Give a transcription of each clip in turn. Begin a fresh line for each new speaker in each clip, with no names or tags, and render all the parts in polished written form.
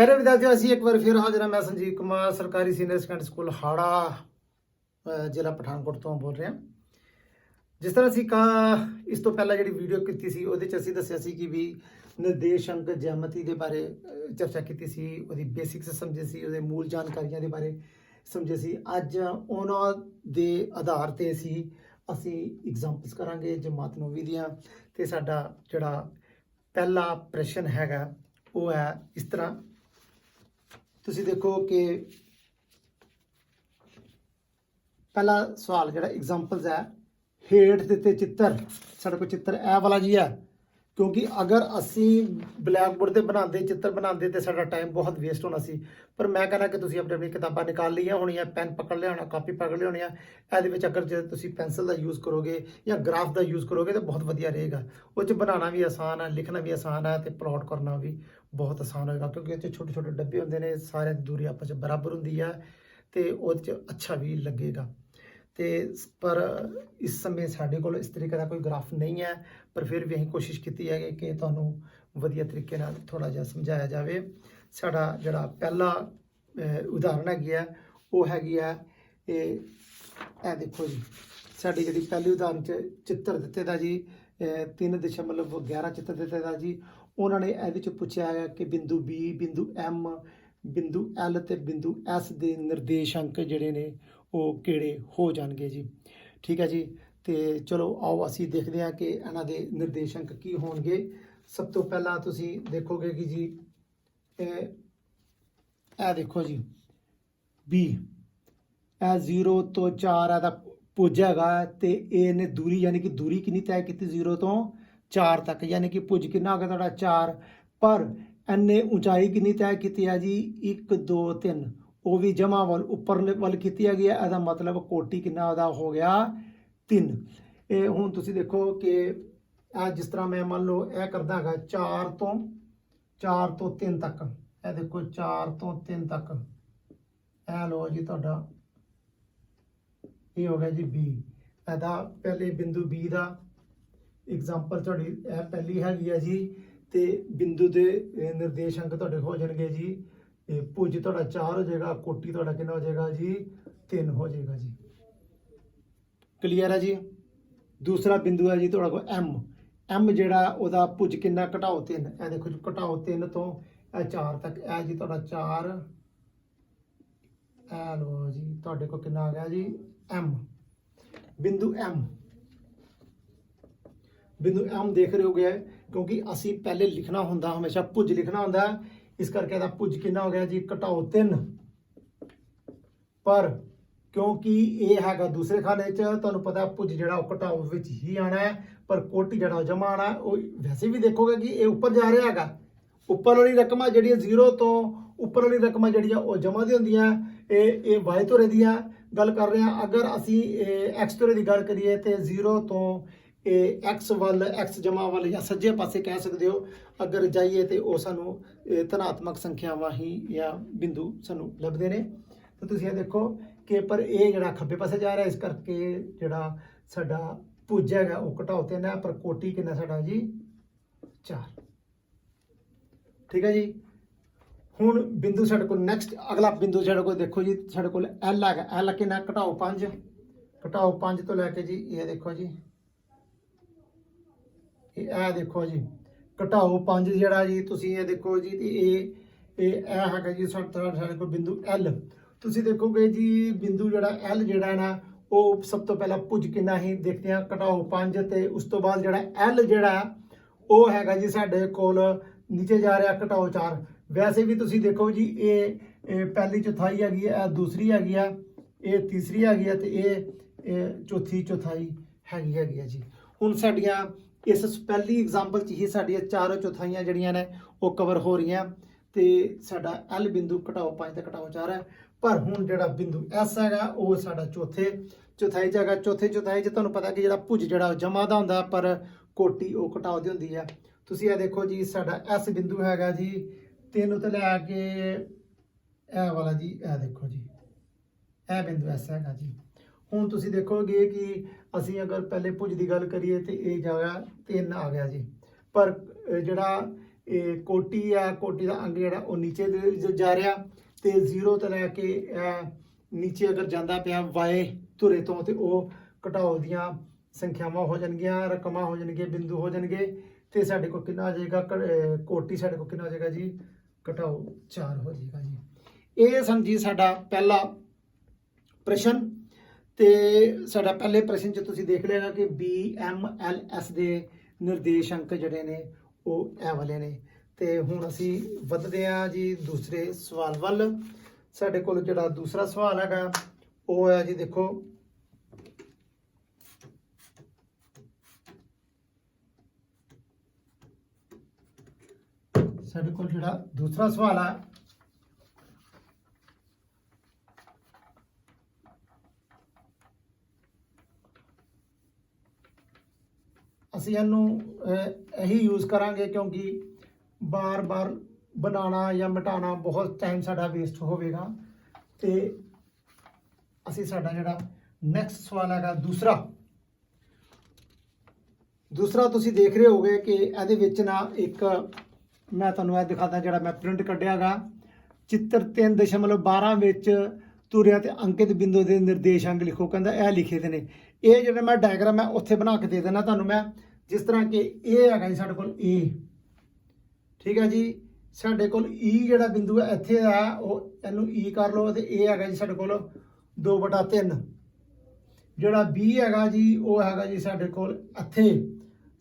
प्यारे विद्यार्थियों, असी एक बार फिर हाजिर हाँ। मैं संजीव कुमार सरकारी सीनियर सैकेंडरी स्कूल हाड़ा जिला पठानकोट तो बोल रहे हैं। जिस तरह असी इस तो पहला जी वीडियो की सी वो दसिया कि भी निर्देश अंक जैमती के बारे चर्चा की सी, बेसिक्स समझे सी, वो मूल जानकारियों के बारे समझे सी। अज उन्होंने आधार पर असी एग्जाम्पल्स करांगे जमात 9वीं दियां। ते साडा जिहड़ा पहला प्रश्न हैगा वो है इस तरह। तुसी देखो कि पहला सवाल जो एग्जाम्पल्स है, हेठ दिते चित्र, साढ़े को चित्र ए वाला जी है, क्योंकि अगर असी ब्लैक बोर्ड पर बनाते चित्र बनाते तो साडा टाइम बहुत वेस्ट होना सी। पर मैं कहना कि तुसी अपनी अपनी किताबां निकाल लिया होनी, पेन पकड़ लिया होना, कापी पकड़ लिया होनी है। ये अगर जो तुसी पेंसिल का यूज़ करोगे या ग्राफ का यूज़ करोगे तो बहुत वधिया रहेगा। वो बनाना भी आसान है, लिखना भी आसान है, तो प्लॉट करना भी बहुत आसान होगा, क्योंकि उससे छोटे छोटे डब्बे होंगे ने, सारे दूरी आपस में बराबर होंगी है, तो वो अच्छा भी लगेगा। तो पर इस समय साढ़े को इस तरीके का कोई ग्राफ नहीं है, पर फिर भी अं कोशिश की है कि तुहानू वधिया तरीके नाल थोड़ा जिहा समझाया जाए। साडा जिहड़ा पहला उदाहरण हैगी है वो हैगी है ये देखो जी, साडी जिहड़ी पहली उदाहरण चित्र दिते दा जी 3.11 चित्र दिते दा जी। उन्होंने ये पूछा है कि बिंदु बी, बिंदु एम, बिंदु एल ते बिंदु एस के निर्देशांक जिहड़े ने वो किहड़े हो जाणगे जी। ठीक है जी। तो चलो आओ असी देखते हैं कि इन्हां दे निर्देशांक की होणगे। सब तो पहला तुसी देखोगे कि जी ए देखो जी बी, ए 0 तो 4 है पुज हैगा, तो ए ने दूरी यानी कि दूरी कितनी तय की 0 तो 4 तक, यानी कि पुज कितना हो गया तुहाडा 4। पर इन्ने ऊंचाई कितनी तय की है जी 1 2 3, वो भी जमा वाल उपर वाल की है। यदा मतलब कोटि कितना हो गया 3। ये हुण तुसी देखो कि जिस तरह मैं मान लो यह करदा है 4 तो 3 तक, यह देखो 4 तो 3 तक, ए लो जी तुहाडा ये हो गया जी बी। एदा पहले बिंदु बी का एग्जाम्पल थोड़ी पहली हैगी है जी। तो बिंदु के निर्देशांक थोड़े हो जाएंगे जी, पुज थोड़ा 4 हो जाएगा, कोटि थोड़ा कितना हो जाएगा जी 3 हो जाएगा जी। क्लीयर है जी। दूसरा बिंदु है जी थोड़ा को एम, एम जोड़ा वह पुज कितना घटाओ 3, ए देखो जी घटाओ 3 तो 4 तक, ए जी थोड़ा 4, ए लो जी थोड़े को कितना आ गया जी एम। बिंदु एम, बिंदु एम देख रहे हो गया, क्योंकि असी पहले लिखना होंदा हमेशा पुज लिखना होंदा, इस करके दा पुज कितना हो गया जी घटाओ 3। पर क्योंकि ये हैगा दूसरे खाने तुहानू पता है पुज जिहड़ा घटाओ विच ही आना है, पर कोटि जिहड़ा जमा आना है। वो वैसे भी देखोगे कि ये उपर जा रहा है, उपर वाली रकम जिहड़ियां 0 तो उपर वाली रकम जिहड़ियां वो जमा दी होंदियां, ये वाई धुरे दी गल कर रहे हैं। अगर असी एक्स धुरे की गल करिए तो 0 तो एक्स वाल, एक्स जमा वाल या सज्जे पासे कह सकते हो अगर जाइए तो वह सानू धनात्मक संख्यावां ही या बिंदु सानू लभदे ने। तो तुसीं देखो कि पर यह जिहड़ा खब्बे पासे जा रहा है, इस करके जिहड़ा साडा पुज हैगा वो घटाओ 3 है, पर कोटि कितना साडा जी 4। ठीक है जी। हुण बिंदु साडे को नैक्सट अगला बिंदु साडे को देखो जी, साडे को एल है, एल कितना घटाओ 5, घटाओ 5 तो लैके जी ये देखो जी ये देखो जी घटाओ 5 जिहड़ा जी तुसीं ये देखो जी ये हैगा जी साडे को बिंदु एल। तुसीं देखोगे जी बिंदु जिहड़ा एल जिहड़ा ना वो सब तो पहला पुज कितना ही देखते हैं घटाओ 5, तो उस तो बाद जिहड़ा एल जिहड़ा वो हैगा जी साडे कोल नीचे जा रहा घटाओ 4। वैसे भी तुसीं देखो जी ये पहली चौथाई हैगी है, दूसरी हैगी है, ये तीसरी हैगी है, तो ये चौथी चौथाई हैगी है जी। हुण साडियां इस पहली एग्जाम्पल ही साडियां 4 चौथाइयां जिहड़ियां ने वो कवर हो रही हैं, तो साडा एल बिंदु घटाओ 5 तो घटाओ 4 है। पर हुण जिहड़ा बिंदु एस हैगा वो साडा चौथे चौथाई च हैगा। चौथे चौथाई च तुहानूं पता कि जिहड़ा पुज जिहड़ा जमा दा हुंदा, पर कोटि वो घटाओ दी हुंदी है। तुसीं ये देखो जी साडा एस बिंदु हैगा जी 3 तो लैके ए वाला जी, ए देखो जी ए बिंदु एस हैगा जी। हुण तुसीं देखोगे कि असीं अगर पहले पुज की गल करिए तो ये जाएगा 3 आ गया जी, पर जिहड़ा ਇਹ ਕੋਟੀ ਆ, ਕੋਟੀ ਦਾ ਅੰਗ ਜਿਹੜਾ ਉਹ ਨੀਚੇ ਜਾ ਰਿਹਾ ਤੇ 0 ਤੋਂ ਲੈ ਕੇ ਨੀਚੇ ਅਗਰ ਜਾਂਦਾ ਪਿਆ ਵਾਏ ਧੁਰੇ ਤੋਂ ਤੇ ਉਹ ਘਟਾਓ ਦੀਆਂ ਸੰਖਿਆਵਾਂ ਹੋ ਜਾਣਗੀਆਂ, ਰਕਮਾਂ ਹੋ ਜਾਣਗੇ, ਬਿੰਦੂ ਹੋ ਜਾਣਗੇ ਤੇ ਸਾਡੇ ਕੋਲ ਕਿੰਨਾ ਆ ਜਾਏਗਾ ਕੋਟੀ ਸਾਡੇ ਕੋਲ ਕਿੰਨਾ ਹੋ ਜਾਏਗਾ ਜੀ ਘਟਾਓ 4 ਹੋ ਜਾਏਗਾ ਜੀ। ਇਹ ਸਨ ਜੀ ਸਾਡਾ ਪਹਿਲਾ ਪ੍ਰਸ਼ਨ ਤੇ ਸਾਡਾ ਪਹਿਲੇ ਪ੍ਰਸ਼ਨ 'ਚ ਤੁਸੀਂ ਦੇਖ ਲਿਆ ਕਿ BMLS ਦੇ ਨਿਰਦੇਸ਼ ਅੰਕ ਜਿਹੜੇ ਨੇ ਉਹ ਇਹ ਵਾਲੇ ਨੇ। ਤੇ ਹੁਣ ਅਸੀਂ ਵਧਦੇ ਹਾਂ ਜੀ ਦੂਸਰੇ ਸਵਾਲ ਵੱਲ। ਸਾਡੇ ਕੋਲ ਜਿਹੜਾ ਦੂਸਰਾ ਸਵਾਲ ਹੈਗਾ ਉਹ ਹੈ ਜੀ ਦੇਖੋ ਸਾਡੇ ਕੋਲ ਜਿਹੜਾ ਦੂਸਰਾ ਸਵਾਲ ਹੈ ਅਸੀਂ ਇਹਨੂੰ ਇਹੀ ਯੂਜ਼ ਕਰਾਂਗੇ ਕਿਉਂਕਿ ਬਾਰ-ਬਾਰ ਬਣਾਉਣਾ ਜਾਂ ਮਿਟਾਉਣਾ ਬਹੁਤ ਟਾਈਮ ਸਾਡਾ ਵੇਸਟ ਹੋਵੇਗਾ। ਤੇ ਅਸੀਂ ਸਾਡਾ ਜਿਹੜਾ ਨੈਕਸਟ ਸਵਾਲ ਹੈਗਾ ਦੂਸਰਾ ਤੁਸੀਂ ਦੇਖ ਰਹੇ ਹੋਗੇ ਕਿ ਇਹਦੇ ਵਿੱਚ ਨਾ ਇੱਕ ਮੈਂ ਤੁਹਾਨੂੰ ਇਹ ਦਿਖਾਦਾ ਜਿਹੜਾ ਮੈਂ ਪ੍ਰਿੰਟ ਕੱਢਿਆਗਾ ਚਿੱਤਰ 3.12 ਵਿੱਚ ਤੁਰਿਆ ਤੇ ਅੰਕਿਤ ਬਿੰਦੂ ਦੇ ਨਿਰਦੇਸ਼ ਅੰਕ ਲਿਖੋ। ਕਹਿੰਦਾ ਇਹ ਲਿਖੇ ਦੇ ਨੇ। ਇਹ ਜਿਹੜਾ ਮੈਂ ਡਾਇਗਰਾਮ ਹੈ ਉੱਥੇ ਬਣਾ ਕੇ ਦੇ ਦੇਣਾ ਤੁਹਾਨੂੰ ਮੈਂ, ਜਿਸ ਤਰ੍ਹਾਂ ਕਿ ਇਹ ਹੈਗਾ ਜੀ ਸਾਡੇ ਕੋਲ E, ਠੀਕ ਹੈ ਜੀ। ਸਾਡੇ ਕੋਲ E ਜਿਹੜਾ ਬਿੰਦੂ ਹੈ ਇੱਥੇ ਆ ਉਹ ਇਹਨੂੰ E ਕਰ ਲਓ ਤੇ ਇਹ ਹੈਗਾ ਜੀ ਸਾਡੇ ਕੋਲ 2/3। ਜਿਹੜਾ B ਹੈਗਾ ਜੀ ਉਹ ਹੈਗਾ ਜੀ ਸਾਡੇ ਕੋਲ ਇੱਥੇ।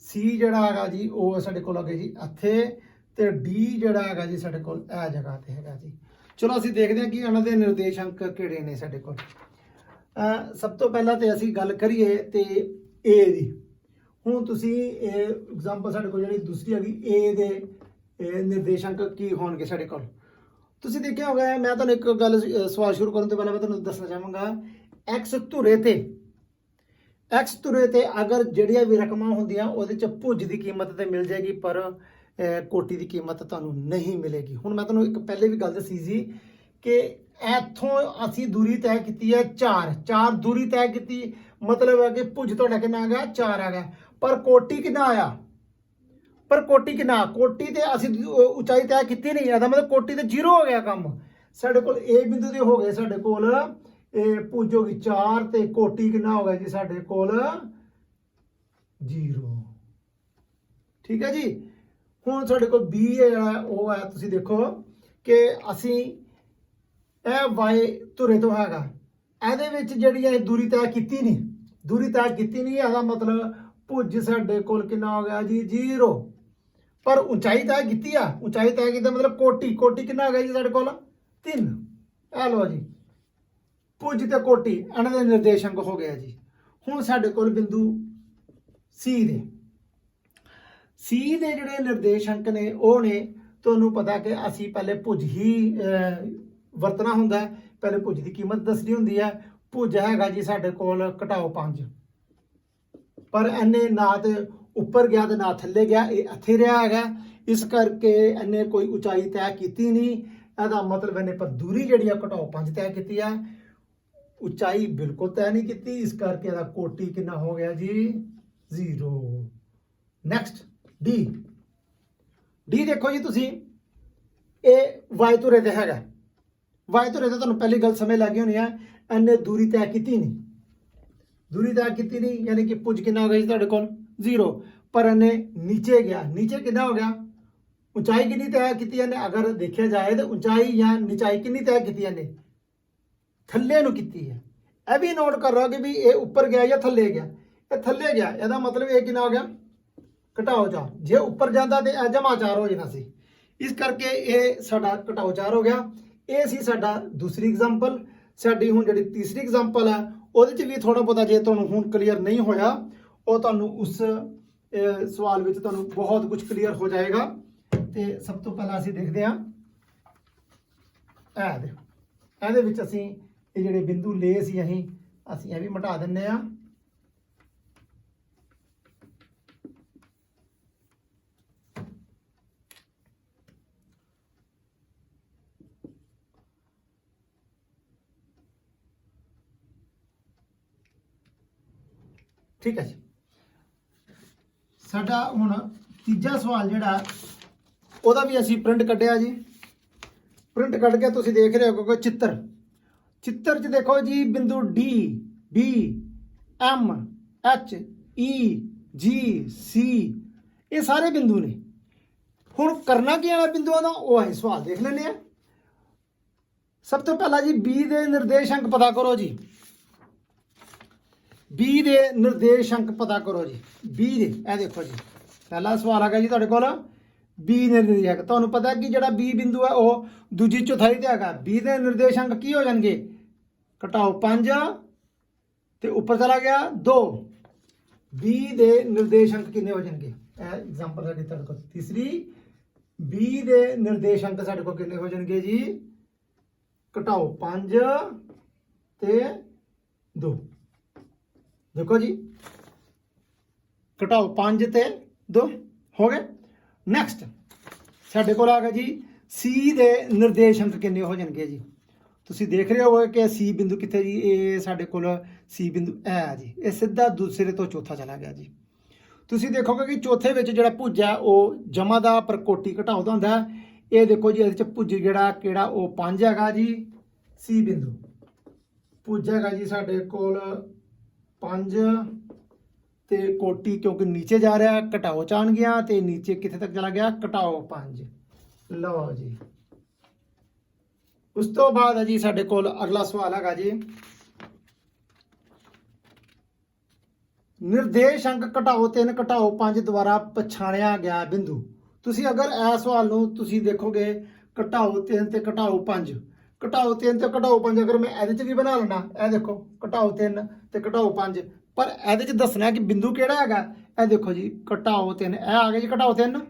C ਜਿਹੜਾ ਹੈਗਾ ਜੀ ਉਹ ਸਾਡੇ ਕੋਲ ਹੈਗਾ ਜੀ ਇੱਥੇ ਤੇ D ਜਿਹੜਾ ਹੈਗਾ ਜੀ ਸਾਡੇ ਕੋਲ ਇਹ ਜਗ੍ਹਾ ਤੇ ਹੈਗਾ ਜੀ। ਚਲੋ ਅਸੀਂ ਦੇਖਦੇ ਹਾਂ ਕਿ ਇਹਨਾਂ ਦੇ ਨਿਰਦੇਸ਼ ਅੰਕ ਕਿਹੜੇ ਨੇ ਸਾਡੇ ਕੋਲ। ਸਭ ਤੋਂ ਪਹਿਲਾਂ ਤੇ ਅਸੀਂ ਗੱਲ ਕਰੀਏ ਤੇ A ਦੀ। ਹੁਣ ਤੁਸੀਂ ਇਹ ਐਗਜ਼ਾਮਪਲ ਸਾਡੇ ਕੋਲ ਜਿਹੜੀ ਦੂਸਰੀ ਹੈਗੀ A ਦੇ ਨਿਰਦੇਸ਼ ਅੰਕ ਕੀ ਹੋਣਗੇ ਸਾਡੇ ਕੋਲ। ਤੁਸੀਂ ਦੇਖਿਆ ਹੋਗਾ ਮੈਂ ਤੁਹਾਨੂੰ ਇੱਕ ਗੱਲ ਸਵਾਲ ਸ਼ੁਰੂ ਕਰਨ ਤੋਂ ਪਹਿਲਾਂ ਮੈਂ ਤੁਹਾਨੂੰ ਦੱਸਣਾ ਚਾਹਾਂਗਾ x ਧੁਰੇ ਤੇ ਅਗਰ ਜਿਹੜੀਆਂ ਵੀ ਰਕਮਾਂ ਹੁੰਦੀਆਂ ਉਹਦੇ ਚ ਭੁਜ ਦੀ ਕੀਮਤ ਤੇ ਮਿਲ ਜਾਏਗੀ ਪਰ ਕੋਟੀ ਦੀ ਕੀਮਤ ਤੁਹਾਨੂੰ ਨਹੀਂ ਮਿਲੇਗੀ। ਹੁਣ ਮੈਂ ਤੁਹਾਨੂੰ ਇੱਕ ਪਹਿਲੇ ਵੀ ਗੱਲ ਦੱਸੀ ਸੀ ਕਿ ਇੱਥੋਂ ਅਸੀਂ ਦੂਰੀ ਤੈਅ ਕੀਤੀ ਹੈ 4 ਦੂਰੀ ਤੈਅ ਕੀਤੀ, ਮਤਲਬ ਹੈ ਕਿ ਭੁਜ ਤੁਹਾਡਾ ਕਿੰਨਾ ਆ ਗਿਆ 4 ਆ ਗਿਆ। ਪਰ ਕੋਟੀ ਕਿੰਨਾ ਆਇਆ? ਕੋਟੀ ਤੇ ਅਸੀਂ ਉਚਾਈ ਤੈਅ ਕੀਤੀ ਨਹੀਂ, ਇਹਦਾ ਮਤਲਬ ਕੋਟੀ ਤੇ 0 ਹੋ ਗਿਆ ਕੰਮ। ਸਾਡੇ ਕੋਲ A ਬਿੰਦੂ ਦੇ ਹੋ ਗਏ ਸਾਡੇ ਕੋਲ ਇਹ ਭੁਜ ਹੋ ਗਈ 4 ਤੇ ਕੋਟੀ ਕਿੰਨਾ ਹੋ ਗਿਆ ਜੀ ਸਾਡੇ ਕੋਲ 0। ਠੀਕ ਹੈ ਜੀ। ਹੁਣ ਸਾਡੇ ਕੋਲ B ਜਿਹੜਾ ਉਹ ਹੈ ਤੁਸੀਂ ਦੇਖੋ ਕਿ ਅਸੀਂ ਇਹ ਵਾਏ ਧੁਰੇ ਤੋਂ ਹੈਗਾ, ਇਹਦੇ ਵਿੱਚ ਜਿਹੜੀ ਹੈ ਦੂਰੀ ਤੈਅ ਕੀਤੀ ਨਹੀਂ, ਇਹਦਾ ਮਤਲਬ ਭੁਜ ਸਾਡੇ ਕੋਲ ਕਿੰਨਾ ਹੋ ਗਿਆ ਜੀ 0। ਪਰ ਉਚਾਈ ਤੈਅ ਕੀਤੀ ਆ, ਉਚਾਈ ਤੈਅ ਕੀਤਾ ਮਤਲਬ ਕੋਟੀ ਕਿੰਨਾ ਹੋ ਗਿਆ ਜੀ ਸਾਡੇ ਕੋਲ 3। ਇਹ ਲਓ ਜੀ ਭੁਜ ਤੇ ਕੋਟੀ ਇਹਨਾਂ ਦੇ ਨਿਰਦੇਸ਼ ਅੰਕ ਹੋ ਗਿਆ ਜੀ। ਹੁਣ ਸਾਡੇ ਕੋਲ ਬਿੰਦੂ C ਦੇ ਜਿਹੜੇ ਨਿਰਦੇਸ਼ ਅੰਕ ਨੇ ਉਹ ਨੇ, ਤੁਹਾਨੂੰ ਪਤਾ ਕਿ ਅਸੀਂ ਪਹਿਲੇ ਭੁਜ ਹੀ ਵਰਤਣਾ ਹੁੰਦਾ ਹੈ, ਪਹਿਲੇ ਭੁਜ ਦੀ ਕੀਮਤ ਦੱਸਣੀ ਹੁੰਦੀ ਹੈ। ਭੁਜ ਹੈਗਾ ਜੀ ਸਾਡੇ ਕੋਲ ਘਟਾਓ 5, ਪਰ ਇਹਨੇ ਨਾ ਤੇ ਉੱਪਰ ਗਿਆ ਤੇ ਨਾ ਥੱਲੇ ਗਿਆ, ਇਹ ਇੱਥੇ ਰਿਹਾ ਹੈਗਾ। ਇਸ ਕਰਕੇ ਇਹਨੇ ਕੋਈ ਉਚਾਈ ਤੈਅ ਕੀਤੀ ਨਹੀਂ, ਇਹਦਾ ਮਤਲਬ ਇਹਨੇ ਪਰ ਦੂਰੀ ਜਿਹੜੀ ਆ ਘਟਾਓ 5 ਤੈਅ ਕੀਤੀ ਹੈ, ਉਚਾਈ ਬਿਲਕੁਲ ਤੈਅ ਨਹੀਂ ਕੀਤੀ। ਇਸ ਕਰਕੇ ਇਹਦਾ ਕੋਟੀ ਕਿੰਨਾ ਹੋ ਗਿਆ ਜੀ 0। ਨੈਕਸਟ D ਦੇਖੋ ਜੀ ਤੁਸੀਂ, ਇਹ ਵਾਈ ਧੁਰੇ ਤੇ ਹੈਗਾ। ਵਾਈ ਧੁਰੇ ਤੇ ਤੁਹਾਨੂੰ ਪਹਿਲੀ ਗੱਲ ਸਮਝ ਲੱਗ ਗਈ ਹੋਣੀ ਹੈ, ਇਹਨੇ ਦੂਰੀ ਤੈਅ ਕੀਤੀ ਨਹੀਂ, ਯਾਨੀ ਕਿ ਭੁਜ ਕਿੰਨਾ ਹੋ ਗਿਆ ਜੀ ਤੁਹਾਡੇ ਕੋਲ 0। ਪਰ ਇਹਨੇ ਨੀਚੇ ਗਿਆ, ਨੀਚੇ ਕਿੰਨਾ ਹੋ ਗਿਆ, ਉਚਾਈ ਕਿੰਨੀ ਤੈਅ ਕੀਤੀ ਇਹਨੇ? ਅਗਰ ਦੇਖਿਆ ਜਾਏ ਤਾਂ ਉਚਾਈ ਜਾਂ ਨਿਚਾਈ ਕਿੰਨੀ ਤੈਅ ਕੀਤੀ ਇਹਨੇ? ਥੱਲੇ ਨੂੰ ਕੀਤੀ ਹੈ। ਇਹ ਵੀ ਨੋਟ ਕਰ ਲਓ ਕਿ ਵੀ ਇਹ ਉੱਪਰ ਗਿਆ ਜਾਂ ਥੱਲੇ ਗਿਆ। ਇਹ ਥੱਲੇ ਗਿਆ, ਇਹਦਾ ਮਤਲਬ ਇਹ ਕਿੰਨਾ ਹੋ ਗਿਆ ਘਟਾਓ 4। ਜੇ ਉੱਪਰ ਜਾਂਦਾ ਤੇ ਇਹ ਜਮਾ 4 ਹੋ ਜਾਣਾ ਸੀ, ਇਸ ਕਰਕੇ ਇਹ ਸਾਡਾ ਘਟਾਓ 4 ਹੋ ਗਿਆ। ਇਹ ਸੀ ਸਾਡਾ ਦੂਸਰੀ ਐਗਜ਼ਾਮਪਲ। ਸਾਡੀ ਹੁਣ ਜਿਹੜੀ ਤੀਸਰੀ ਐਗਜ਼ਾਮਪਲ ਹੈ ਉਹਦੇ 'ਚ ਵੀ ਥੋੜਾ ਬਹੁਤਾ ਜੇ ਤੁਹਾਨੂੰ ਹੁਣ ਕਲੀਅਰ ਨਹੀਂ ਹੋਇਆ ਉਹ ਤੁਹਾਨੂੰ ਉਸ ਸਵਾਲ ਵਿੱਚ ਤੁਹਾਨੂੰ ਬਹੁਤ ਕੁਝ ਕਲੀਅਰ ਹੋ ਜਾਏਗਾ। ਤੇ ਸਭ ਤੋਂ ਪਹਿਲਾਂ ਅਸੀਂ ਦੇਖਦੇ ਹਾਂ ਇਹਦੇ ਵਿੱਚ ਅਸੀਂ ਇਹ ਜਿਹੜੇ ਬਿੰਦੂ ਲਏ ਸੀ ਅਸੀਂ ਇਹ ਵੀ ਮਿਟਾ ਦਿੰਨੇ ਆ। ठीक है जी। साडा हुण तीजा सवाल जिहड़ा ਉਹਦਾ ਵੀ ਅਸੀਂ ਪ੍ਰਿੰਟ ਕੱਢਿਆ ਜੀ। ਪ੍ਰਿੰਟ ਕੱਢ ਕੇ ਤੁਸੀਂ ਦੇਖ ਰਹੇ ਹੋ ਕਿ ਚਿੱਤਰ 'ਚ ਦੇਖੋ ਜੀ ਬਿੰਦੂ ਡੀ, ਬੀ, ਐਮ, ਐਚ, ਈ, ਜੀ, ਸੀ ਇਹ ਸਾਰੇ ਬਿੰਦੂ ਨੇ। ਹੁਣ ਕਰਨਾ ਕੀ ਹੈ ਬਿੰਦੂਆਂ ਦਾ, ਉਹ ਅਸੀਂ ਸਵਾਲ ਦੇਖ ਲੈਂਦੇ ਆ। ਸਭ ਤੋਂ ਪਹਿਲਾਂ ਜੀ ਬੀ ਦੇ ਨਿਰਦੇਸ਼ਾਂਕ ਪਤਾ ਕਰੋ ਜੀ। ਬੀ ਦੇ ਨਿਰਦੇਸ਼ਾਂਕ ਪਤਾ ਕਰੋ ਜੀ। ਬੀ ਦੇ ਇਹ ਦੇਖੋ ਜੀ, ਪਹਿਲਾ ਸਵਾਲ ਆ ਗਿਆ ਜੀ ਤੁਹਾਡੇ ਕੋਲ ਬੀ ਦੇ ਨਿਰਦੇਸ਼ਾਂਕ। ਤੁਹਾਨੂੰ ਪਤਾ ਕਿ ਜਿਹੜਾ ਬੀ ਬਿੰਦੂ ਹੈ ਉਹ ਦੂਜੀ ਚੌਥਾਈ ਤੇ ਹੈਗਾ। ਬੀ ਦੇ ਨਿਰਦੇਸ਼ਾਂਕ ਕੀ ਹੋ ਜਾਣਗੇ, ਘਟਾਓ 5 ਤੇ ਉੱਪਰ ਚਲਾ ਗਿਆ 2। ਬੀ ਦੇ ਨਿਰਦੇਸ਼ਾਂਕ ਕਿੰਨੇ ਹੋ ਜਾਣਗੇ, ਇਹ ਐਗਜ਼ਾਮਪਲ ਸਾਡੀ ਤੁਹਾਡੇ ਕੋਲ ਤੀਸਰੀ। ਬੀ ਦੇ ਨਿਰਦੇਸ਼ਾਂਕ ਸਾਡੇ ਕੋਲ ਕਿੰਨੇ ਹੋ ਜਾਣਗੇ ਜੀ, ਘਟਾਓ 5 ਤੇ 2। ਦੇਖੋ ਜੀ ਘਟਾਓ 5 ਤੇ 2 ਹੋ ਗਏ। ਨੈਕਸਟ ਸਾਡੇ ਕੋਲ ਆ ਗਿਆ ਜੀ ਸੀ ਦੇ ਨਿਰਦੇਸ਼ਾਂਕ ਕਿੰਨੇ ਹੋ ਜਾਣਗੇ ਜੀ। ਤੁਸੀਂ ਦੇਖ ਰਹੇ ਹੋ ਕਿ ਸੀ ਬਿੰਦੂ ਕਿੱਥੇ ਜੀ, ਇਹ ਸਾਡੇ ਕੋਲ ਸੀ ਬਿੰਦੂ ਇਹ ਹੈ ਜੀ। ਇਹ ਸਿੱਧਾ ਦੂਸਰੇ ਤੋਂ ਚੌਥਾ ਚਲਾ ਗਿਆ ਜੀ। ਤੁਸੀਂ ਦੇਖੋਗੇ ਕਿ ਚੌਥੇ ਵਿੱਚ ਜਿਹੜਾ ਭੁਜ ਹੈ ਉਹ ਜਮਾ ਦਾ ਪਰ ਕੋਟੀ ਘਟਾਓ ਦਾ ਹੁੰਦਾ। ਇਹ ਦੇਖੋ ਜੀ ਇਹਦੇ ਚ ਭੁਜ ਜਿਹੜਾ ਕਿਹੜਾ ਉਹ 5 ਹੈਗਾ ਜੀ। ਸੀ ਬਿੰਦੂ ਭੁਜ ਹੈਗਾ ਜੀ ਸਾਡੇ ਕੋਲ 5 ਤੇ ਕੋਟੀ ਕਿਉਂਕਿ ਨੀਚੇ ਜਾ ਰਿਹਾ ਘਟਾਓ ਚਾਣ ਗਿਆ ਤੇ ਨੀਚੇ ਕਿੱਥੇ ਤੱਕ ਚਲਾ ਗਿਆ, ਘਟਾਓ 5। ਲਓ ਜੀ ਉਸ ਤੋਂ ਬਾਅਦ ਹੈ ਜੀ ਸਾਡੇ ਕੋਲ ਅਗਲਾ ਸਵਾਲ ਹੈਗਾ ਜੀ ਨਿਰਦੇਸ਼ਾਂਕ ਘਟਾਓ 3 ਘਟਾਓ 5 ਦੁਆਰਾ ਪਛਾਣਿਆ ਗਿਆ ਬਿੰਦੂ। ਤੁਸੀਂ ਅਗਰ ਇਹ ਸਵਾਲ ਨੂੰ ਤੁਸੀਂ ਦੇਖੋਗੇ ਘਟਾਓ 3 ਤੇ ਘਟਾਓ 5, ਘਟਾਓ 3 ਤੇ ਘਟਾਓ 5 ਅਗਰ ਮੈਂ ਇਹਦੇ 'ਚ ਵੀ ਬਣਾ ਲੈਣਾ, ਇਹ ਦੇਖੋ ਘਟਾਓ 3 ਤੇ ਘਟਾਓ 5, ਪਰ ਇਹਦੇ 'ਚ ਦੱਸਣਾ ਕਿ ਬਿੰਦੂ ਕਿਹੜਾ ਹੈਗਾ। ਇਹ ਦੇਖੋ ਜੀ ਘਟਾਓ 3 ਇਹ ਆ ਗਿਆ ਜੀ ਘਟਾਓ 3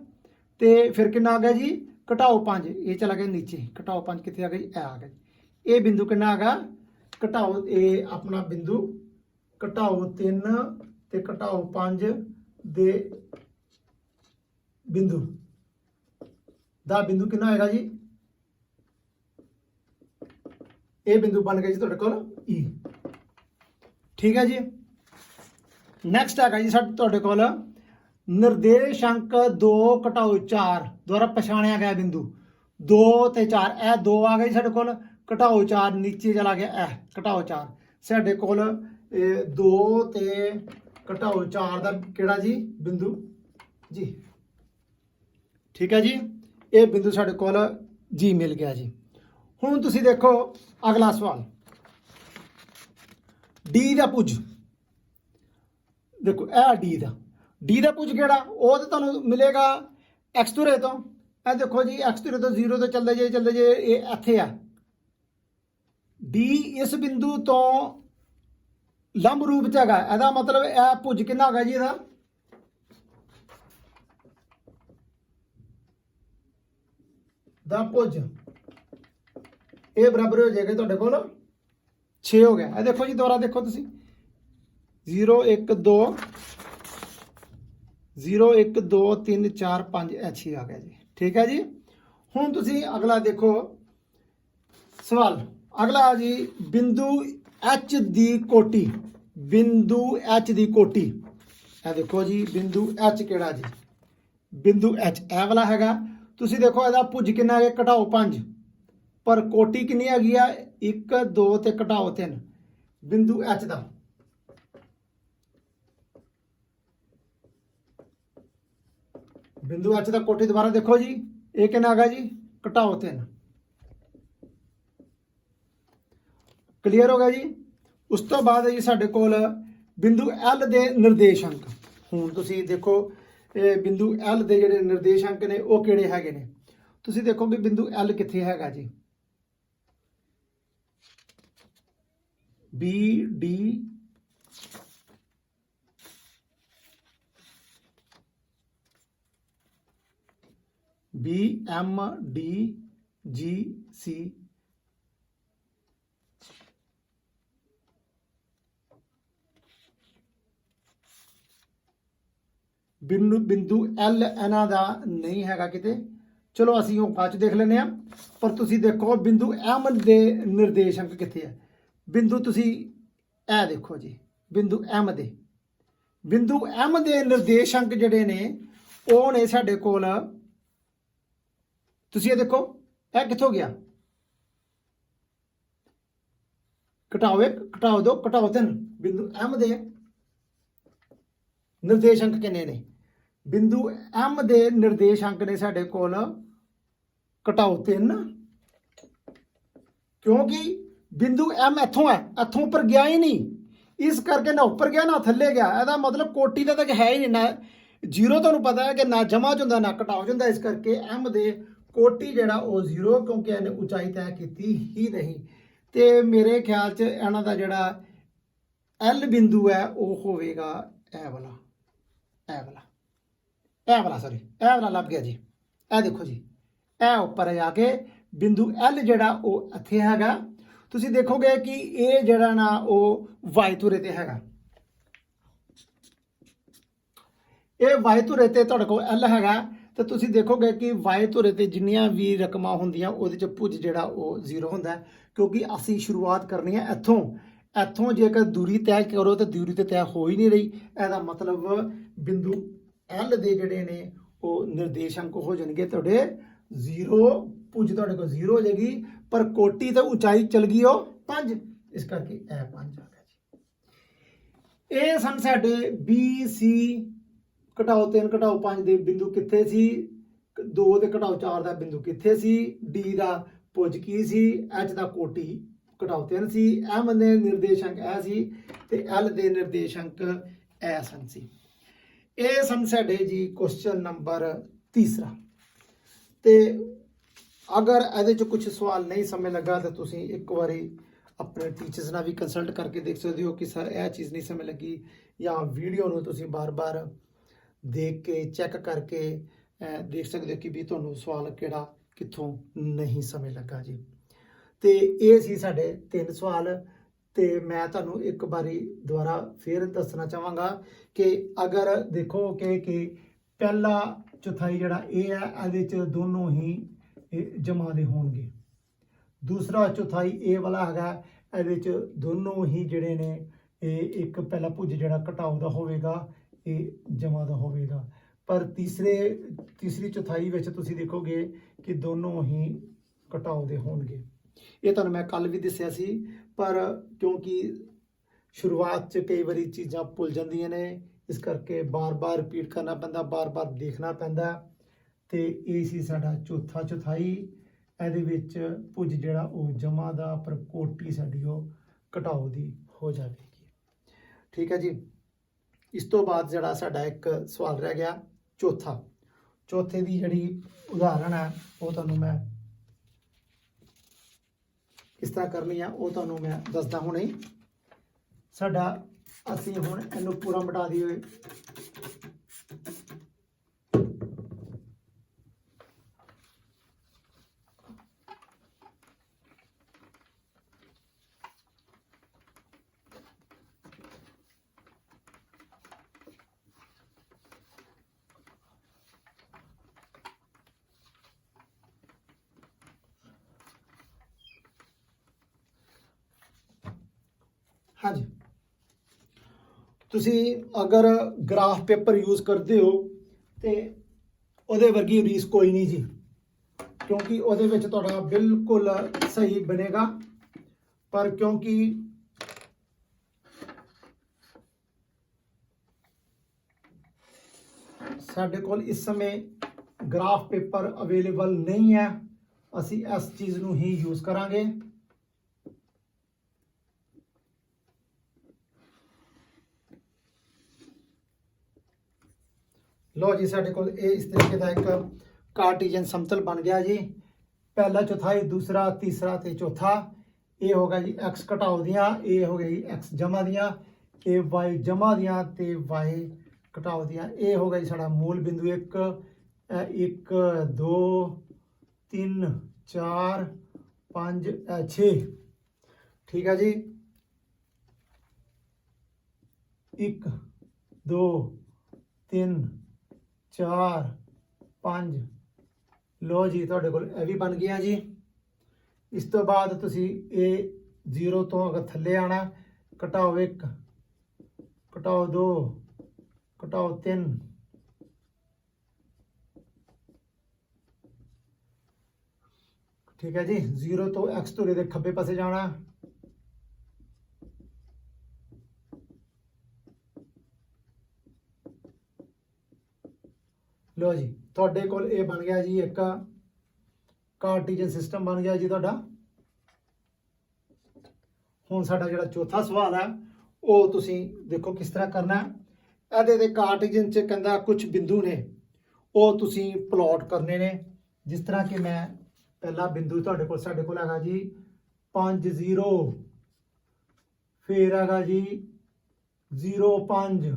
ਤੇ ਫਿਰ ਕਿੰਨਾ ਆ ਗਿਆ ਜੀ ਘਟਾਓ 5, ਇਹ ਚਲਾ ਗਿਆ ਨੀਚੇ। ਘਟਾਓ 5 ਕਿੱਥੇ ਆ ਗਿਆ ਜੀ, ਇਹ ਆ ਗਿਆ ਜੀ। ਇਹ ਬਿੰਦੂ ਕਿੰਨਾ ਹੈਗਾ ਘਟਾਓ, ਇਹ ਆਪਣਾ ਬਿੰਦੂ ਘਟਾਓ 3 ਤੇ ਘਟਾਓ 5 ਦੇ ਬਿੰਦੂ ਦਾ ਬਿੰਦੂ ਕਿੰਨਾ ਹੋਏਗਾ ਜੀ, ਇਹ ਬਿੰਦੂ ਬਣ ਗਿਆ ਜੀ ਤੁਹਾਡੇ ਕੋਲ E। ਠੀਕ ਹੈ ਜੀ। ਨੈਕਸਟ ਹੈਗਾ ਜੀ ਸਾਡੇ ਤੁਹਾਡੇ ਕੋਲ ਨਿਰਦੇਸ਼ਾਂਕ 2 ਘਟਾਓ 4 ਦੁਆਰਾ ਪਛਾਣਿਆ ਗਿਆ ਬਿੰਦੂ। 2 ਤੇ 4 ਇਹ 2 ਆ ਗਿਆ ਜੀ ਸਾਡੇ ਕੋਲ, ਘਟਾਓ 4 ਨੀਚੇ ਚਲਾ ਗਿਆ, ਇਹ ਘਟਾਓ 4 ਸਾਡੇ ਕੋਲ 2 ਤੇ ਘਟਾਓ 4 ਦਾ ਕਿਹੜਾ ਜੀ ਬਿੰਦੂ ਜੀ। ਠੀਕ ਹੈ ਜੀ, ਇਹ ਬਿੰਦੂ ਸਾਡੇ ਕੋਲ ਜੀ ਮਿਲ ਗਿਆ ਜੀ। ਹੁਣ ਤੁਸੀਂ ਦੇਖੋ ਅਗਲਾ ਸਵਾਲ ਡੀ ਦਾ ਭੁਜ। ਦੇਖੋ ਇਹ ਡੀ ਦਾ ਭੁਜ ਕਿਹੜਾ, ਉਹ ਤਾਂ ਤੁਹਾਨੂੰ ਮਿਲੇਗਾ ਐਕਸ ਧੁਰੇ ਤੋਂ। ਇਹ ਦੇਖੋ ਜੀ ਐਕਸ ਧੁਰੇ ਤੋਂ 0 ਤੋਂ ਚੱਲਦੇ ਜੇ ਇਹ ਇੱਥੇ ਆ। ਡੀ ਇਸ ਬਿੰਦੂ ਤੋਂ ਲੰਬ ਰੂਪ ਚ ਹੈਗਾ, ਇਹਦਾ ਮਤਲਬ ਇਹ ਭੁਜ ਕਿੰਨਾ ਹੈਗਾ ਜੀ, ਇਹਦਾ ਦਾ ਭੁਜ ਇਹ ਬਰਾਬਰ ਹੋ ਜਾਏਗਾ ਤੁਹਾਡੇ ਕੋਲ 6 ਹੋ ਗਿਆ। ਇਹ ਦੇਖੋ ਜੀ ਦੁਬਾਰਾ ਦੇਖੋ ਤੁਸੀਂ 0 1 2 0 1 2 3 4 5 ਇਹ 6 ਆ ਗਿਆ ਜੀ। ਠੀਕ ਹੈ ਜੀ। ਹੁਣ ਤੁਸੀਂ ਅਗਲਾ ਦੇਖੋ ਸਵਾਲ। ਅਗਲਾ ਜੀ ਬਿੰਦੂ H ਦੀ ਕੋਟੀ। ਬਿੰਦੂ H ਦੀ ਕੋਟੀ ਇਹ ਦੇਖੋ ਜੀ ਬਿੰਦੂ H ਕਿਹੜਾ ਜੀ, ਬਿੰਦੂ H ਇਹ ਵਾਲਾ ਹੈਗਾ। ਤੁਸੀਂ ਦੇਖੋ ਇਹਦਾ ਭੁਜ ਕਿੰਨਾ ਹੈ ਘਟਾਓ 5 ਪਰ ਕੋਟੀ ਕਿੰਨੀ ਹੈਗੀ ਆ 1 2 ਤੇ ਘਟਾਓ 3 ਬਿੰਦੂ H ਦਾ। ਬਿੰਦੂ H ਦਾ ਕੋਟੀ ਦੁਬਾਰਾ ਦੇਖੋ ਜੀ ਇਹ ਕਿੰਨਾ ਹੈਗਾ ਜੀ ਘਟਾਓ 3। ਕਲੀਅਰ ਹੋ ਗਿਆ ਜੀ। ਉਸ ਤੋਂ ਬਾਅਦ ਜੀ ਸਾਡੇ ਕੋਲ ਬਿੰਦੂ L ਦੇ ਨਿਰਦੇਸ਼ਾਂਕ। ਹੁਣ ਤੁਸੀਂ ਦੇਖੋ ਬਿੰਦੂ L ਦੇ ਜਿਹੜੇ ਨਿਰਦੇਸ਼ਾਂਕ ਨੇ ਉਹ ਕਿਹੜੇ ਹੈਗੇ ਨੇ। ਤੁਸੀਂ ਦੇਖੋਗੇ ਬਿੰਦੂ L ਕਿੱਥੇ ਹੈਗਾ ਜੀ, B D B M D G C ਬਿੰਦੂ L ਇਹਨਾਂ ਦਾ ਨਹੀਂ ਹੈਗਾ ਕਿਤੇ। ਚਲੋ ਅਸੀਂ ਉਹ ਬਾਅਦ ਚ ਦੇਖ ਲੈਂਦੇ ਆ। ਪਰ ਤੁਸੀਂ ਦੇਖੋ ਬਿੰਦੂ M ਦੇ ਨਿਰਦੇਸ਼ਾਂਕ ਕਿੱਥੇ ਹੈ। ਬਿੰਦੂ ਤੁਸੀਂ ਇਹ ਦੇਖੋ ਜੀ ਬਿੰਦੂ M ਦੇ ਨਿਰਦੇਸ਼ਾਂਕ ਜਿਹੜੇ ਨੇ ਉਹ ਨੇ ਸਾਡੇ ਕੋਲ ਤੁਸੀਂ ਇਹ ਦੇਖੋ ਇਹ ਕਿੱਥੋਂ ਗਿਆ, ਘਟਾਓ 1 ਘਟਾਓ 2 ਘਟਾਓ 3, ਬਿੰਦੂ M ਦੇ ਨਿਰਦੇਸ਼ਾਂਕ ਕਿੰਨੇ ਨੇ? ਬਿੰਦੂ M ਦੇ ਨਿਰਦੇਸ਼ਾਂਕ ਨੇ ਸਾਡੇ ਕੋਲ ਘਟਾਓ 3, ਕਿਉਂਕਿ ਬਿੰਦੂ M ਇੱਥੋਂ ਹੈ, ਇੱਥੋਂ ਉੱਪਰ ਗਿਆ ਹੀ ਨਹੀਂ, ਇਸ ਕਰਕੇ ਨਾ ਉੱਪਰ ਗਿਆ ਨਾ ਥੱਲੇ ਗਿਆ। ਇਹਦਾ ਮਤਲਬ ਕੋਟੀ ਦਾ ਤਾਂ ਹੈ ਹੀ ਨਹੀਂ, ਨਾ ਜ਼ੀਰੋ ਤੁਹਾਨੂੰ ਪਤਾ ਹੈ ਕਿ ਨਾ ਜਮਾ ਹੁੰਦਾ ਨਾ ਘਟਾਓ ਹੁੰਦਾ, ਇਸ ਕਰਕੇ M ਦੇ ਕੋਟੀ ਜਿਹੜਾ ਉਹ ਜ਼ੀਰੋ, ਕਿਉਂਕਿ ਇਹਨੇ ਉਚਾਈ ਤੈਅ ਕੀਤੀ ਹੀ ਨਹੀਂ। ਤੇ ਮੇਰੇ ਖਿਆਲ 'ਚ ਇਹਨਾਂ ਦਾ ਜਿਹੜਾ L ਬਿੰਦੂ ਹੈ ਉਹ ਹੋਵੇਗਾ ਇਹ ਵਾਲਾ, ਸੌਰੀ ਇਹ ਵਾਲਾ ਲੱਭ ਗਿਆ ਜੀ। ਇਹ ਦੇਖੋ ਜੀ, ਇਹ ਉੱਪਰ ਜਾ ਕੇ ਬਿੰਦੂ L ਜਿਹੜਾ ਉਹ ਇੱਥੇ ਹੈਗਾ। ਤੁਸੀਂ ਦੇਖੋਗੇ ਕਿ ਇਹ ਜਿਹੜਾ ਨਾ ਉਹ y ਧੁਰੇ ਤੇ ਹੈਗਾ, ਇਹ y ਧੁਰੇ ਤੇ ਤੁਹਾਡੇ ਕੋਲ L ਹੈਗਾ, ਤੇ ਤੁਸੀਂ ਦੇਖੋਗੇ ਕਿ y ਧੁਰੇ ਤੇ ਜਿੰਨੀਆਂ ਵੀ ਰਕਮਾਂ ਹੁੰਦੀਆਂ ਉਹਦੇ 'ਚ ਭੁਜ ਜਿਹੜਾ ਉਹ ਜ਼ੀਰੋ ਹੁੰਦਾ, ਕਿਉਂਕਿ ਅਸੀਂ ਸ਼ੁਰੂਆਤ ਕਰਨੀ ਹੈ ਇੱਥੋਂ ਜੇਕਰ ਦੂਰੀ ਤੈਅ ਕਰੋ ਤਾਂ ਦੂਰੀ ਤੇ ਤੈਅ ਹੋ ਹੀ ਨਹੀਂ ਰਹੀ। ਇਹਦਾ ਮਤਲਬ ਬਿੰਦੂ L ਦੇ ਜਿਹੜੇ ਨੇ ਉਹ ਨਿਰਦੇਸ਼ਾਂਕ ਹੋ ਜਾਣਗੇ ਤੁਹਾਡੇ ਜ਼ੀਰੋ, ਭੁਜ ਤੁਹਾਡੇ ਕੋਲ ਜ਼ੀਰੋ ਹੋ ਜਾਏਗੀ, ਪਰ ਕੋਟੀ ਤੇ ਉਚਾਈ ਚਲ ਗਈ ਉਹ 5, ਇਸ ਕਰਕੇ ਇਹ 5 ਆ ਗਿਆ ਜੀ। ਇਹ ਸਨ ਸਾਡੇ BC ਘਟਾਓ 3 ਘਟਾਓ 5 ਦੇ ਬਿੰਦੂ ਕਿੱਥੇ ਸੀ, 2 ਤੇ ਘਟਾਓ 4 ਦਾ ਬਿੰਦੂ ਕਿੱਥੇ ਸੀ, D ਦਾ ਭੁਜ ਕੀ ਸੀ, H ਦਾ ਕੋਟੀ ਘਟਾਓ 3 ਸੀ, M ਦੇ ਨਿਰਦੇਸ਼ਾਂਕ ਇਹ ਸੀ ਤੇ L ਦੇ ਨਿਰਦੇਸ਼ਾਂਕ ਇਹ ਸਨ ਸੀ। ਇਹ ਸਨ ਸਾਡੇ ਜੀ ਕੁਐਸਚਨ ਨੰਬਰ 3। ਤੇ ਅਗਰ ਇਹਦੇ 'ਚ ਕੁਝ ਸਵਾਲ ਨਹੀਂ ਸਮਝ ਲੱਗਾ ਤਾਂ ਤੁਸੀਂ ਇੱਕ ਵਾਰੀ ਆਪਣੇ ਟੀਚਰਸ ਨਾਲ ਵੀ ਕੰਸਲਟ ਕਰਕੇ ਦੇਖ ਸਕਦੇ ਹੋ ਕਿ ਸਰ ਇਹ ਚੀਜ਼ ਨਹੀਂ ਸਮਝ ਲੱਗੀ, ਜਾਂ ਵੀਡੀਓ ਨੂੰ ਤੁਸੀਂ ਬਾਰ-ਬਾਰ ਦੇਖ ਕੇ ਚੈੱਕ ਕਰਕੇ ਦੇਖ ਸਕਦੇ ਹੋ ਕਿ ਵੀ ਤੁਹਾਨੂੰ ਸਵਾਲ ਕਿਹੜਾ ਕਿੱਥੋਂ ਨਹੀਂ ਸਮਝ ਲੱਗਾ ਜੀ। ਤੇ ਇਹ ਸੀ ਸਾਡੇ 3 ਸਵਾਲ। ਤੇ ਮੈਂ ਤੁਹਾਨੂੰ ਇੱਕ ਵਾਰੀ ਦੁਬਾਰਾ ਫਿਰ ਦੱਸਣਾ ਚਾਹਾਂਗਾ ਕਿ ਅਗਰ ਦੇਖੋ ਕਿ ਪਹਿਲਾ ਚੌਥਾਈ ਜਿਹੜਾ ਇਹ ਹੈ, ਇਹਦੇ 'ਚ ਦੋਨੋਂ ਹੀ ਜਮਾ ਦੇ ਹੋਣਗੇ। ਦੂਸਰਾ ਚੌਥਾਈ ਇਹ ਵਾਲਾ ਹੈਗਾ, ਇਹਦੇ 'ਚ ਦੋਨੋਂ ਹੀ ਜਿਹੜੇ ਨੇ ਇਹ ਇੱਕ ਪਹਿਲਾ ਭੁਜ ਜਿਹੜਾ ਘਟਾਓ ਦਾ ਹੋਵੇਗਾ, ਇਹ ਜਮਾ ਦਾ ਹੋਵੇਗਾ। ਪਰ ਤੀਸਰੀ ਚੌਥਾਈ ਵਿੱਚ ਤੁਸੀਂ ਦੇਖੋਗੇ ਕਿ ਦੋਨੋਂ ਹੀ ਘਟਾਓ ਦੇ ਹੋਣਗੇ। ਇਹ ਤੁਹਾਨੂੰ ਮੈਂ ਕੱਲ ਵੀ ਦੱਸਿਆ ਸੀ, ਪਰ ਕਿਉਂਕਿ ਸ਼ੁਰੂਆਤ 'ਚ ਕਈ ਵਾਰੀ ਚੀਜ਼ਾਂ ਭੁੱਲ ਜਾਂਦੀਆਂ ਨੇ, ਇਸ ਕਰਕੇ ਬਾਰ-ਬਾਰ ਰਿਪੀਟ ਕਰਨਾ ਪੈਂਦਾ, ਬਾਰ-ਬਾਰ ਦੇਖਣਾ ਪੈਂਦਾ। ਤੇ ਇਹ ਸੀ ਸਾਡਾ ਚੌਥਾ ਚੌਥਾਈ। ਇਹਦੇ ਵਿੱਚ ਭੁਜ ਜਿਹੜਾ ਉਹ ਜਮਾ ਦਾ, ਪਰ ਕੋਟੀ ਸਾਡੀ ਉਹ ਘਟਾਓ ਦੀ ਹੋ ਜਾਵੇਗੀ। ਠੀਕ ਹੈ ਜੀ। ਇਸ ਤੋਂ ਬਾਅਦ ਜਿਹੜਾ ਸਾਡਾ ਇੱਕ ਸਵਾਲ ਰਹਿ ਗਿਆ ਚੌਥੇ ਦੀ ਜਿਹੜੀ ਉਦਾਹਰਣ ਹੈ ਉਹ ਤੁਹਾਨੂੰ ਮੈਂ ਕਿਸ ਤਰ੍ਹਾਂ ਕਰਨੀ ਆ ਉਹ ਤੁਹਾਨੂੰ ਮੈਂ ਦੱਸਦਾ ਹੁਣੇ। ਸਾਡਾ ਅਸੀਂ ਹੁਣ ਇਹਨੂੰ ਪੂਰਾ ਮਿਟਾ ਦਈਏ। ਹਾਂਜੀ, ਤੁਸੀਂ ਅਗਰ ਗ੍ਰਾਫ ਪੇਪਰ ਯੂਜ਼ ਕਰਦੇ ਹੋ ਤੇ ਉਹਦੇ ਵਰਗੀ ਰੀਸ ਕੋਈ ਨਹੀਂ ਜੀ, ਕਿਉਂਕਿ ਉਹਦੇ ਵਿੱਚ ਤੁਹਾਡਾ ਬਿਲਕੁਲ ਸਹੀ ਬਣੇਗਾ। ਪਰ ਕਿਉਂਕਿ ਸਾਡੇ ਕੋਲ ਇਸ ਸਮੇਂ ਗ੍ਰਾਫ ਪੇਪਰ ਅਵੇਲੇਬਲ ਨਹੀਂ ਹੈ, ਅਸੀਂ ਇਸ ਚੀਜ਼ ਨੂੰ ਹੀ ਯੂਜ਼ ਕਰਾਂਗੇ। ਲੋ ਜੀ, ਸਾਡੇ ਕੋਲ ਇਹ ਇਸ ਤਰੀਕੇ ਦਾ ਇੱਕ ਕਾਰਟੀਜਨ ਸਮਤਲ ਬਣ ਗਿਆ ਜੀ। ਪਹਿਲਾ ਚੌਥਾਈ, ਦੂਸਰਾ, ਤੀਸਰਾ ਤੇ ਚੌਥਾ। ਇਹ ਹੋ ਗਿਆ ਜੀ x ਘਟਾਓ ਦੀਆਂ, ਇਹ ਹੋ ਗਈ x ਜਮਾ ਦੀਆਂ, ਇਹ y ਜਮਾ ਦੀਆਂ ਤੇ y ਘਟਾਓ ਦੀਆਂ। ਇਹ ਹੋ ਗਿਆ ਜੀ ਸਾਡਾ ਮੂਲ ਬਿੰਦੂ 1 2 3 4 5 6। ਠੀਕ ਹੈ ਜੀ, 1 2 3 4 5। ਲੋ ਜੀ, ਤੁਹਾਡੇ ਕੋਲ ਇਹ ਵੀ ਬਣ ਗਿਆ ਜੀ। ਇਸ ਤੋਂ ਬਾਅਦ ਤੁਸੀਂ ਇਹ 0 ਤੋਂ ਅਗਰ ਥੱਲੇ ਆਣਾ, ਘਟਾਓ 1 ਘਟਾਓ 2 ਘਟਾਓ 3 ठीक है जी। 0 तो x ਧੁਰੇ ਦੇ ਖੱਬੇ ਪਾਸੇ ਜਾਣਾ। लो जी ਤੁਹਾਡੇ ਕੋਲ ਇਹ ਬਣ ਗਿਆ ਜੀ ਇੱਕ ਕਾਰਟੀਜਨ ਸਿਸਟਮ ਬਣ ਗਿਆ ਜੀ ਤੁਹਾਡਾ। ਹੁਣ ਸਾਡਾ ਜਿਹੜਾ ਚੌਥਾ ਸਵਾਲ ਹੈ ਉਹ ਤੁਸੀਂ ਦੇਖੋ ਕਿਸ ਤਰ੍ਹਾਂ ਕਰਨਾ ਹੈ। ਇਹਦੇ ਦੇ ਕਾਰਟੀਜਨ ਚ ਕਹਿੰਦਾ ਕੁਝ ਬਿੰਦੂ ਨੇ ਉਹ ਤੁਸੀਂ ਪਲਾਟ ਕਰਨੇ ਨੇ। ਜਿਸ ਤਰ੍ਹਾਂ ਕਿ ਮੈਂ ਪਹਿਲਾ ਬਿੰਦੂ ਤੁਹਾਡੇ ਕੋਲ ਸਾਡੇ ਕੋਲ ਹੈਗਾ ਜੀ 5 0, ਫਿਰ ਹੈਗਾ ਜੀ 0 5,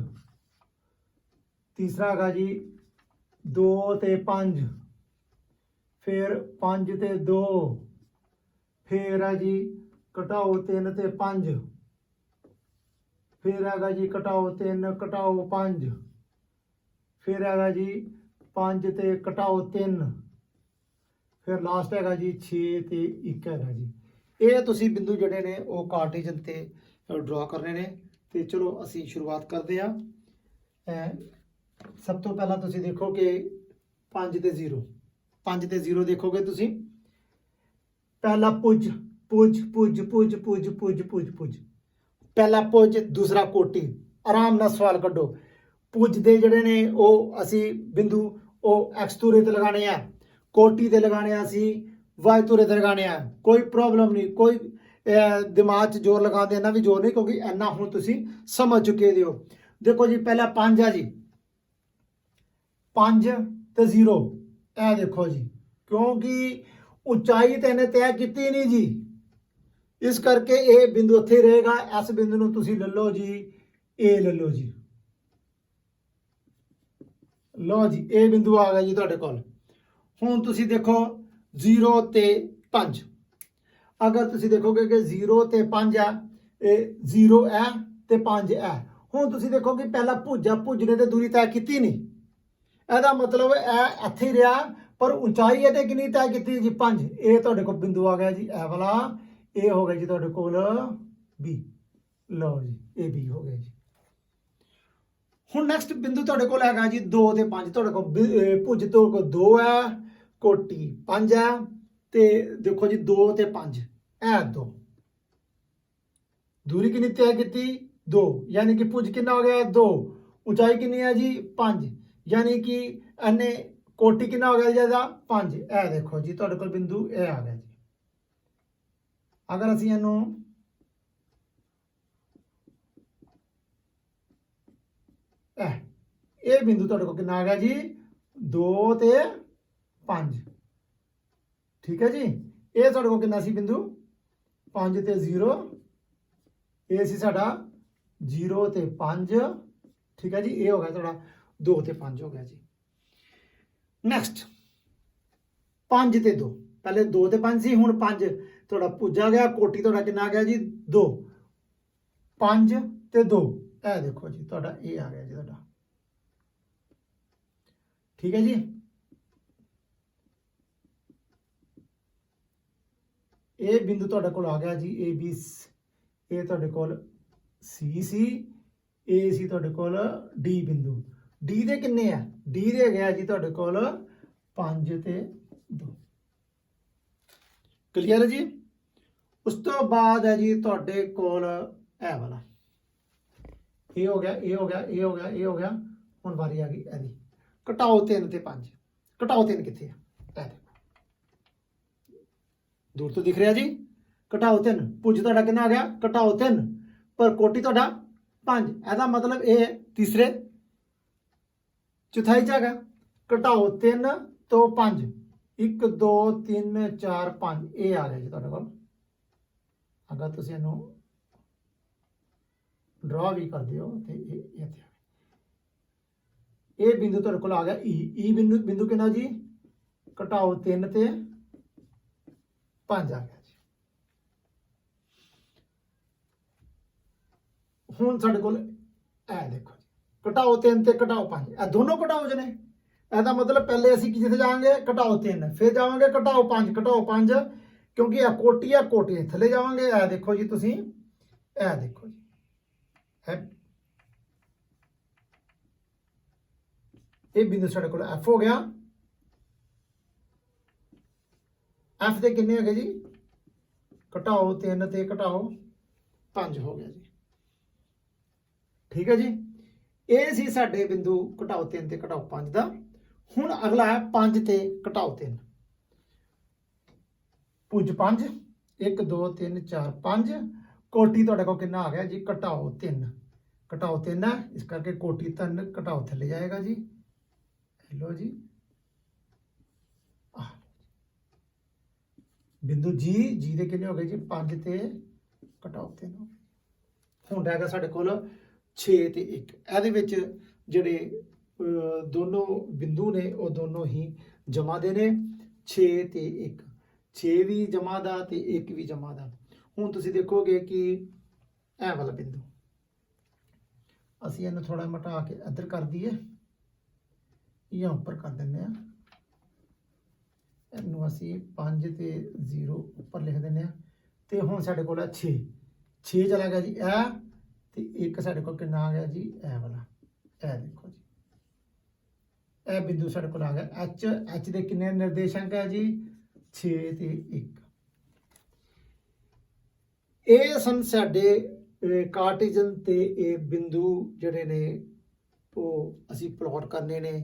ਤੀਸਰਾ ਹੈਗਾ ਜੀ 2 ਤੇ 5, फिर 5 ਤੇ 2, फिर है जी घटाओ 3 ਤੇ 5, फिर हैगा जी घटाओ 3 घटाओ 5, फिर हैगा जी 5 ਤੇ घटाओ 3, फिर लास्ट हैगा जी 6 ਤੇ 1 हैगा जी। ਇਹ ਤੁਸੀਂ ਬਿੰਦੂ ਜਿਹੜੇ ਨੇ ਉਹ ਕਾਰਟੀਜਨ ਤੇ ਡਰਾ ਕਰਨੇ ਨੇ। ਤੇ ਚਲੋ ਅਸੀਂ ਸ਼ੁਰੂਆਤ ਕਰਦੇ ਹਾਂ। ਸਭ ਤੋਂ ਪਹਿਲਾਂ ਤੁਸੀਂ ਦੇਖੋ ਕਿ 5 ਤੇ 0, 5 ਤੇ 0 ਦੇਖੋਗੇ ਤੁਸੀਂ। ਪਹਿਲਾ ਪੁੱਜ ਪੁੱਜ ਪੁੱਜ ਪੁੱਜ ਪੁੱਜ ਪੁੱਜ ਪੁੱਜ ਪੁੱਜ, ਪਹਿਲਾ ਪੁੱਜ ਦੂਸਰਾ ਕੋਟੀ। ਆਰਾਮ ਨਾਲ ਸਵਾਲ ਕੱਢੋ। ਪੁੱਜ ਦੇ ਜਿਹੜੇ ਨੇ ਉਹ ਅਸੀਂ ਬਿੰਦੂ ਉਹ x ਧੁਰੇ ਤੇ ਲਗਾਣੇ ਆ, ਕੋਟੀ ਤੇ ਲਗਾਣੇ ਆ ਅਸੀਂ y ਧੁਰੇ ਤੇ ਲਗਾਣੇ ਆ। ਕੋਈ ਪ੍ਰੋਬਲਮ ਨਹੀਂ, ਕੋਈ ਦਿਮਾਗ 'ਚ ਜ਼ੋਰ ਲਗਾ ਦੇਣਾ ਵੀ ਜ਼ੋਰ ਨਹੀਂ, ਕਿਉਂਕਿ ਇੰਨਾ ਹੁਣ ਤੁਸੀਂ ਸਮਝ ਚੁੱਕੇ ਹੋ। ਦੇਖੋ ਜੀ ਪਹਿਲਾ 5 ਆ ਜੀ, 5 ਤੇ 0 ਇਹ ਦੇਖੋ ਜੀ, ਕਿਉਂਕਿ ਉਚਾਈ ਤੇ ਇਹਨੇ ਤੈਅ ਕੀਤੀ ਨਹੀਂ ਜੀ, ਇਸ ਕਰਕੇ ਇਹ ਬਿੰਦੂ ਉੱਥੇ ਹੀ ਰਹੇਗਾ। ਇਸ ਬਿੰਦੂ ਨੂੰ ਤੁਸੀਂ ਲੈ ਲਓ ਜੀ, ਇਹ ਲੈ ਲਓ ਜੀ। ਲਓ ਜੀ ਇਹ ਬਿੰਦੂ ਆ ਗਿਆ ਜੀ ਤੁਹਾਡੇ ਕੋਲ। ਹੁਣ ਤੁਸੀਂ ਦੇਖੋ 0 ਤੇ 5, ਅਗਰ ਤੁਸੀਂ ਦੇਖੋਗੇ ਕਿ 0 ਤੇ 5 ਆ, ਇਹ 0 ਹੈ ਤੇ 5 ਹੈ। ਹੁਣ ਤੁਸੀਂ ਦੇਖੋ ਕਿ ਪਹਿਲਾਂ ਭੁੱਜ ਨੇ ਤੇ ਦੂਰੀ ਤੈਅ ਕੀਤੀ ਨਹੀਂ, ਇਹਦਾ ਮਤਲਬ ਇਹ ਇੱਥੇ ਹੀ ਰਿਹਾ, ਪਰ ਉਚਾਈ ਇਹਦੇ ਕਿੰਨੀ ਤੈਅ ਕੀਤੀ ਜੀ 5। ਇਹ ਤੁਹਾਡੇ ਕੋਲ ਬਿੰਦੂ ਆ ਗਿਆ ਜੀ ਇਹ ਵਾਲਾ, ਇਹ ਹੋ ਗਿਆ ਜੀ ਤੁਹਾਡੇ ਕੋਲ B। ਲਓ ਜੀ ਇਹ B ਹੋ ਗਿਆ ਜੀ। ਹੁਣ ਨੈਕਸਟ ਬਿੰਦੂ ਤੁਹਾਡੇ ਕੋਲ ਹੈਗਾ ਜੀ 2 ਤੇ 5। ਤੁਹਾਡੇ ਕੋਲ ਭੁੱਜ ਤੋਂ 2 ਹੈ, ਕੋਟੀ 5 ਹੈ, ਤੇ ਦੇਖੋ ਜੀ 2 ਤੇ 5 ਇਹ 2, ਦੂਰੀ ਕਿੰਨੀ ਤੈਅ ਕੀਤੀ 2, ਯਾਨੀ ਕਿ ਭੁੱਜ ਕਿੰਨਾ ਹੋ ਗਿਆ 2, ਉਚਾਈ ਕਿੰਨੀ ਹੈ ਜੀ 5, यानी कि एने कोटि कितना हो गया ज्यादा 5। ए देखो जी ਤੁਹਾਡੇ ਕੋਲ ਬਿੰਦੂ ਇਹ ਆ ਗਿਆ ਜੀ। अगर ਅਸੀਂ ਇਹਨੂੰ ਇਹ ਬਿੰਦੂ ਤੁਹਾਡੇ ਕੋਲ ਕਿੰਨਾ ਆ ਗਿਆ ਜੀ 2 ਤੇ 5, ਠੀਕ ਹੈ ਜੀ। ਇਹ ਤੁਹਾਡੇ ਕੋਲ ਕਿੰਨਾ ਸੀ ਬਿੰਦੂ 5 ਤੇ 0, ਇਹ ਸੀ ਸਾਡਾ 0 ਤੇ 5, ਠੀਕ ਹੈ जी। ਇਹ ਹੋ ਗਿਆ ਤੁਹਾਡਾ 2 ਤੇ 5 ਹੋ ਗਿਆ ਜੀ। ਨੈਕਸਟ 5 ਤੇ 2, ਪਹਿਲੇ 2 ਤੇ 5 ਸੀ, ਹੁਣ 5 ਤੁਹਾਡਾ ਪੁੱਜਾ ਗਿਆ, ਕੋਟੀ ਤੁਹਾਡਾ ਕਿੰਨਾ ਆ ਗਿਆ ਜੀ 2, 5 ਤੇ 2 ਇਹ ਦੇਖੋ ਜੀ ਤੁਹਾਡਾ ਇਹ ਆ ਗਿਆ ਜੀ ਤੁਹਾਡਾ, ਠੀਕ ਹੈ ਜੀ। ਇਹ ਬਿੰਦੂ ਤੁਹਾਡੇ ਕੋਲ ਆ ਗਿਆ ਜੀ AB। ਇਹ ਤੁਹਾਡੇ ਕੋਲ C ਸੀ, ਇਹ ਸੀ ਤੁਹਾਡੇ ਕੋਲ D ਬਿੰਦੂ। D ਦੇ ਕਿੰਨੇ ਆ, D ਦੇ ਹੈਗੇ ਜੀ ਤੁਹਾਡੇ ਕੋਲ 5 ਤੇ 2। ਕਲੀਅਰ ਹੈ ਜੀ। ਉਸ ਤੋਂ ਬਾਅਦ ਹੈ ਜੀ ਤੁਹਾਡੇ ਕੋਲ ਇਹ ਵਾਲਾ, ਇਹ ਹੋ ਗਿਆ, ਇਹ ਹੋ ਗਿਆ, ਇਹ ਹੋ ਗਿਆ, ਇਹ ਹੋ ਗਿਆ। ਹੁਣ ਵਾਰੀ ਆ ਗਈ ਇਹਦੀ। ਘਟਾਓ 3 ਤੇ 5, ਘਟਾਓ 3 ਕਿੱਥੇ ਆ, ਇਹ ਦੇਖੋ ਦੂਰ ਤੋਂ ਦਿਖ ਰਿਹਾ ਜੀ। ਘਟਾਓ 3, ਭੁੱਜ ਤੁਹਾਡਾ ਕਿੰਨਾ ਆ ਗਿਆ ਘਟਾਓ 3, ਪਰ ਕੋਟੀ ਤੁਹਾਡਾ 5। ਇਹਦਾ ਮਤਲਬ ਇਹ ਤੀਸਰੇ ਚੌਥਾਈ ਚ ਹੈਗਾ। ਘਟਾਓ 3 ਤੋਂ 5, 1 2 3 4 5 ਇਹ ਆ ਗਿਆ ਜੀ ਤੁਹਾਡੇ ਕੋਲ। ਅਗਰ ਤੁਸੀਂ ਇਹਨੂੰ ਡਰਾ ਵੀ ਕਰਦੇ ਹੋ ਤੇ ਇਹ ਇੱਥੇ ਇਹ ਬਿੰਦੂ ਤੁਹਾਡੇ ਕੋਲ ਆ ਗਿਆ E ਬਿੰਦੂ ਕਿੰਨਾ ਜੀ ਘਟਾਓ 3 ਤੇ 5 ਆ ਗਿਆ ਜੀ। ਹੁਣ ਸਾਡੇ ਕੋਲ ਇਹ ਦੇਖੋ ਜੀ ਘਟਾਓ 3 ਤੇ ਘਟਾਓ 5, ਇਹ ਦੋਨੋਂ ਘਟਾਓ ਜਨੇ। ਇਹਦਾ ਮਤਲਬ ਪਹਿਲੇ ਅਸੀਂ ਕਿੱਥੇ ਜਾਵਾਂਗੇ ਘਟਾਓ 3, ਫਿਰ ਜਾਵਾਂਗੇ ਘਟਾਓ 5, ਘਟਾਓ 5, ਕਿਉਂਕਿ ਇਹ ਕੋਟੀ ਥੱਲੇ ਜਾਵਾਂਗੇ। ਇਹ ਦੇਖੋ ਜੀ ਤੁਸੀਂ, ਇਹ ਦੇਖੋ ਜੀ ਇਹ ਬਿੰਦੂ ਸਾਡੇ ਕੋਲ F ਹੋ ਗਿਆ। ਐਫ ਦੇ ਕਿੰਨੇ ਹੋ ਗਏ ਜੀ, ਘਟਾਓ 3 ਤੇ ਘਟਾਓ 5 ਹੋ ਗਿਆ ਜੀ। ਠੀਕ ਹੈ ਜੀ, ਇਹ ਸੀ ਸਾਡੇ ਬਿੰਦੂ ਘਟਾਓ 3 ਤੇ ਘਟਾਓ 5 ਦਾ। ਹੁਣ ਅਗਲਾ ਹੈ 5 ਤੇ ਘਟਾਓ 3। ਪੁੱਜ 5, 1 2 3 4 5, ਕੋਟੀ ਤੁਹਾਡੇ ਕੋਲ ਕਿੰਨਾ ਆ ਗਿਆ ਜੀ, ਘਟਾਓ 3। ਘਟਾਓ 3 ਹੈ, ਇਸ ਕਰਕੇ ਕੋਟੀ 3 ਘਟਾਓ ਥੱਲੇ ਜਾਏਗਾ ਜੀ। ਲੋ ਜੀ, ਬਿੰਦੂ ਜੀ ਦੇ ਕਿੰਨੇ ਹੋ ਗਏ ਜੀ, 5 ਤੇ ਘਟਾਓ 3 ਹੋ ਗਏ। ਹੁਣ ਰਹੇਗਾ ਸਾਡੇ ਕੋਲ 6 ਤੇ 1। ਇਹਦੇ ਵਿੱਚ ਜਿਹੜੇ ਦੋਨੋਂ ਬਿੰਦੂ ਨੇ ਉਹ ਦੋਨੋਂ ਹੀ ਜਮਾ ਦੇ ਨੇ, 6 ਤੇ 1। 6 ਵੀ ਜਮਾ ਦਾ ਤੇ 1 ਵੀ ਜਮਾ ਦਾ। ਹੁਣ ਤੁਸੀਂ ਦੇਖੋਗੇ ਕਿ ਇਹ ਵਾਲਾ ਬਿੰਦੂ ਅਸੀਂ ਇਹਨੂੰ ਥੋੜਾ ਮਟਾ ਕੇ ਇੱਧਰ ਕਰ ਦਈਏ ਜਾਂ ਉੱਪਰ ਕਰ ਦਿੰਦੇ ਆ। ਇਹਨੂੰ ਅਸੀਂ 5 ਤੇ 0 ਉੱਪਰ ਲਿਖ ਦਿੰਦੇ ਆ। ਤੇ ਹੁਣ ਸਾਡੇ ਕੋਲ 6 ਚਲਾ ਗਿਆ ਜੀ ਇਹ, ਤੇ 1 ਸਾਡੇ ਕੋਲ ਕਿੰਨਾ ਆ ਗਿਆ ਜੀ, ਇਹ ਵਾਲਾ। ਇਹ ਦੇਖੋ ਜੀ, ਇਹ ਬਿੰਦੂ ਸਾਡੇ ਕੋਲ ਆ ਗਿਆ H ਦੇ ਕਿੰਨੇ ਨਿਰਦੇਸ਼ਾਂਕ ਹੈ ਜੀ, 6 ਤੇ 1। ਇਹ ਸਨ ਸਾਡੇ ਕਾਰਟੇਜਨ ਤੇ ਇਹ ਬਿੰਦੂ ਜਿਹੜੇ ਨੇ ਉਹ ਅਸੀਂ ਪਲਾਟ ਕਰਨੇ ਨੇ।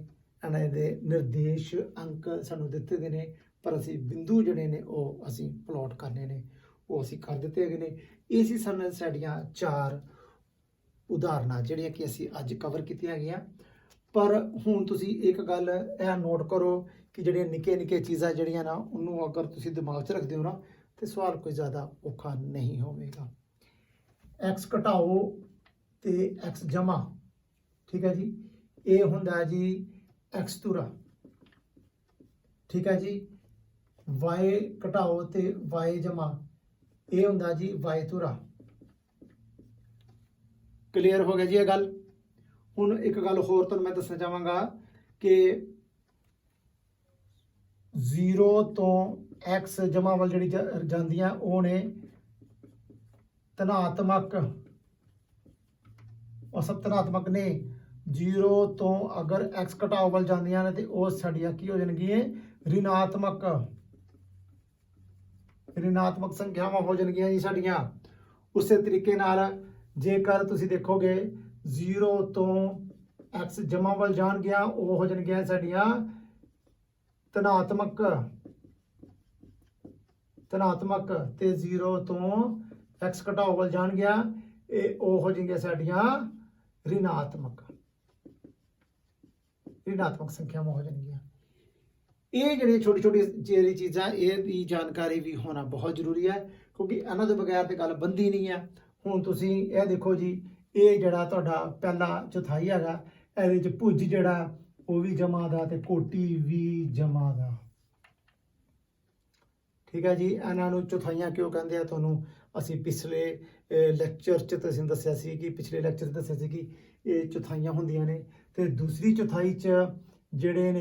ਇਹਨਾਂ ਦੇ ਨਿਰਦੇਸ਼ ਅੰਕ ਸਾਨੂੰ ਦਿੱਤੇ ਗਏ ਨੇ, ਪਰ ਅਸੀਂ ਬਿੰਦੂ ਜਿਹੜੇ ਨੇ ਉਹ ਅਸੀਂ ਪਲਾਟ ਕਰਨੇ ਨੇ, ਉਹ ਅਸੀਂ ਕਰ ਦਿੱਤੇ ਗਏ ਨੇ। ਇਹ ਸੀ ਸਨ ਸਾਡੀਆਂ 4 ਉਦਾਹਰਨਾਂ ਜਿਹੜੀਆਂ ਕਿ ਅਸੀਂ ਅੱਜ ਕਵਰ ਕੀਤੀਆਂ ਗਈਆਂ। ਪਰ ਹੁਣ ਤੁਸੀਂ ਇੱਕ ਗੱਲ ਇਹ ਨੋਟ ਕਰੋ ਕਿ ਜਿਹੜੀਆਂ ਨਿੱਕੇ ਚੀਜ਼ਾਂ ਜਿਹੜੀਆਂ ਨਾ, ਉਹਨੂੰ ਅਗਰ ਤੁਸੀਂ ਦਿਮਾਗ 'ਚ ਰੱਖਦੇ ਹੋ ਨਾ, ਤੇ ਸਵਾਲ ਕੋਈ ਜ਼ਿਆਦਾ ਔਖਾ ਨਹੀਂ ਹੋਵੇਗਾ। x ਘਟਾਓ ਤੇ x ਜਮਾ, ਠੀਕ ਹੈ ਜੀ, ਇਹ ਹੁੰਦਾ ਜੀ x ਤੁਰਾ। ਠੀਕ ਹੈ ਜੀ, y ਘਟਾਓ ਤੇ y ਜਮਾ, ਇਹ ਹੁੰਦਾ ਜੀ y ਤੁਰਾ। ਕਲੀਅਰ ਹੋ ਗਿਆ ਜੀ ਇਹ ਗੱਲ। ਹੁਣ ਇੱਕ ਗੱਲ ਹੋਰ ਤੁਹਾਨੂੰ ਮੈਂ ਦੱਸਣਾ ਚਾਹਾਂਗਾ ਕਿ 0 ਤੋਂ x ਜਮਾ ਵੱਲ ਜਿਹੜੀ ਜਾਂਦੀਆਂ ਉਹ ਨੇ ਧਨਾਤਮਕ, ਉਹ ਸਭ ਧਨਾਤਮਕ ਨੇ। 0 ਤੋਂ ਅਗਰ x ਘਟਾਓ ਵੱਲ ਜਾਂਦੀਆਂ ਨੇ ਤੇ ਉਹ ਸਾਡੀਆਂ ਕੀ ਹੋ ਜਾਣਗੀਆਂ, ਰਿਣਾਤਮਕ ਸੰਖਿਆਵਾਂ ਹੋ ਜਾਣਗੀਆਂ ਜੀ ਸਾਡੀਆਂ। ਉਸੇ ਤਰੀਕੇ ਨਾਲ ਜੇਕਰ ਤੁਸੀਂ ਦੇਖੋਗੇ 0 ਤੋਂ x ਜਮਾ ਵੱਲ ਜਾਣਗੀਆਂ, ਉਹ ਹੋ ਜਾਣਗੀਆਂ ਸਾਡੀਆਂ ਧਨਾਤਮਕ, ਤੇ 0 ਤੋਂ x ਘਟਾਓ ਵੱਲ ਜਾਣਗੀਆਂ, ਇਹ ਉਹ ਹੋ ਜਾਣਗੀਆਂ ਸਾਡੀਆਂ ਰਿਣਾਤਮਕ ਸੰਖਿਆਵਾਂ ਹੋ ਜਾਣਗੀਆਂ। ਇਹ ਜਿਹੜੀਆਂ ਛੋਟੀ ਚੀਜ਼ਾਂ, ਇਹ ਦੀ ਜਾਣਕਾਰੀ ਵੀ ਹੋਣਾ ਬਹੁਤ ਜ਼ਰੂਰੀ ਹੈ, ਕਿਉਂਕਿ ਇਹਨਾਂ ਦੇ ਬਗੈਰ ਤੇ ਗੱਲ ਬਣਦੀ ਨਹੀਂ ਹੈ। ਹੁਣ ਤੁਸੀਂ ਇਹ ਦੇਖੋ ਜੀ, ਇਹ ਜਿਹੜਾ ਤੁਹਾਡਾ ਪਹਿਲਾ ਚੌਥਾਈ ਹੈਗਾ, ਇਹਦੇ ਵਿੱਚ ਭੁੱਜ ਜਿਹੜਾ ਉਹ ਵੀ ਜਮਾ ਦਾ ਤੇ ਕੋਟੀ ਵੀ ਜਮਾ ਦਾ। ਠੀਕ ਹੈ ਜੀ, ਇਹਨਾਂ ਨੂੰ ਚੌਥਾਈਆਂ ਕਿਉਂ ਕਹਿੰਦੇ ਆ, ਤੁਹਾਨੂੰ ਅਸੀਂ ਪਿਛਲੇ ਲੈਕਚਰ 'ਚ ਤੁਸੀਂ ਦੱਸਿਆ ਸੀ ਕਿ ਇਹ ਚੌਥਾਈਆਂ ਹੁੰਦੀਆਂ ਨੇ। ਤੇ ਦੂਸਰੀ ਚੌਥਾਈ 'ਚ ਜਿਹੜੇ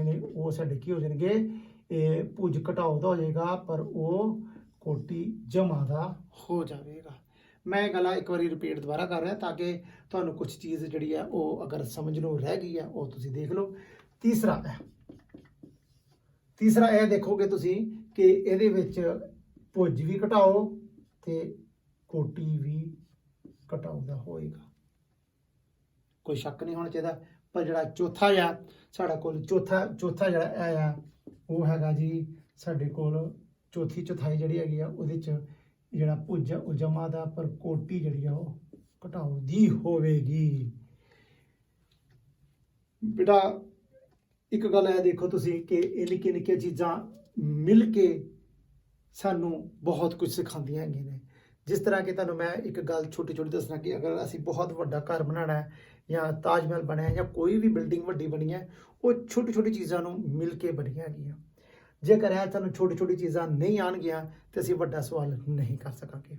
ਨੇ ਉਹ ਸਾਡੇ ਕੀ ਹੋ ਜਾਣਗੇ, ਇਹ ਭੁੱਜ ਘਟਾਓ ਦਾ ਹੋ ਜਾਏਗਾ, ਪਰ ਉਹ ਕੋਟੀ ਜਮਾ ਦਾ ਹੋ ਜਾਵੇਗਾ। ਮੈਂ ਇਹ ਗੱਲ ਇੱਕ ਵਾਰੀ ਰਿਪੀਟ ਦੁਬਾਰਾ ਕਰ ਰਿਹਾ ਤਾਂ ਕਿ ਤੁਹਾਨੂੰ ਕੁਝ ਚੀਜ਼ ਜਿਹੜੀ ਹੈ ਉਹ ਅਗਰ ਸਮਝ ਨੂੰ ਰਹਿ ਗਈ ਹੈ ਉਹ ਤੁਸੀਂ ਦੇਖ ਲਓ। ਤੀਸਰਾ ਇਹ ਦੇਖੋਗੇ ਤੁਸੀਂ ਕਿ ਇਹਦੇ ਵਿੱਚ ਭੁੱਜ ਵੀ ਘਟਾਓ ਤੇ ਕੋਟੀ ਵੀ ਘਟਾਓ ਦਾ ਹੋਏਗਾ, ਕੋਈ ਸ਼ੱਕ ਨਹੀਂ ਹੋਣਾ ਚਾਹੀਦਾ। ਪਰ ਜਿਹੜਾ ਚੌਥਾ ਆ ਸਾਡਾ ਕੋਲ ਚੌਥਾ ਜਿਹੜਾ ਇਹ ਆ ਉਹ ਹੈਗਾ ਜੀ ਸਾਡੇ ਕੋਲ ਚੌਥੀ ਚੌਥਾਈ ਜਿਹੜੀ ਹੈਗੀ ਆ, ਉਹਦੇ 'ਚ ਜਿਹੜਾ ਭੁੱਜ ਉਹ ਜਮਾ ਦਾ, ਪਰ ਕੋਟੀ ਜਿਹੜੀ ਆ ਉਹ ਘਟਾਓ ਦੀ ਹੋਵੇਗੀ। ਬੇਟਾ ਇੱਕ ਗੱਲ ਇਹ ਦੇਖੋ ਤੁਸੀਂ ਕਿ ਇਹ ਨਿੱਕੀਆਂ ਚੀਜ਼ਾਂ ਮਿਲ ਕੇ ਸਾਨੂੰ ਬਹੁਤ ਕੁਝ ਸਿਖਾਉਂਦੀਆਂ ਹੈਗੀਆਂ ਨੇ। ਜਿਸ ਤਰ੍ਹਾਂ ਕਿ ਤੁਹਾਨੂੰ ਮੈਂ ਇੱਕ ਗੱਲ ਛੋਟੀ ਦੱਸਣਾ ਕਿ ਅਗਰ ਅਸੀਂ ਬਹੁਤ ਵੱਡਾ ਘਰ ਬਣਾਉਣਾ ਹੈ ਜਾਂ ਤਾਜ ਮਹਿਲ ਬਣਿਆ ਜਾਂ ਕੋਈ ਵੀ ਬਿਲਡਿੰਗ ਵੱਡੀ ਬਣੀ ਹੈ, ਉਹ ਛੋਟੀ ਚੀਜ਼ਾਂ ਨੂੰ ਮਿਲ ਕੇ ਬਣੀਆਂ ਹੈਗੀਆਂ। ਜੇਕਰ ਇਹ ਤੁਹਾਨੂੰ ਛੋਟੀ ਚੀਜ਼ਾਂ ਨਹੀਂ ਆਉਣਗੀਆਂ ਤੇ ਅਸੀਂ ਵੱਡਾ ਸਵਾਲ ਨਹੀਂ ਕਰ ਸਕਾਂਗੇ।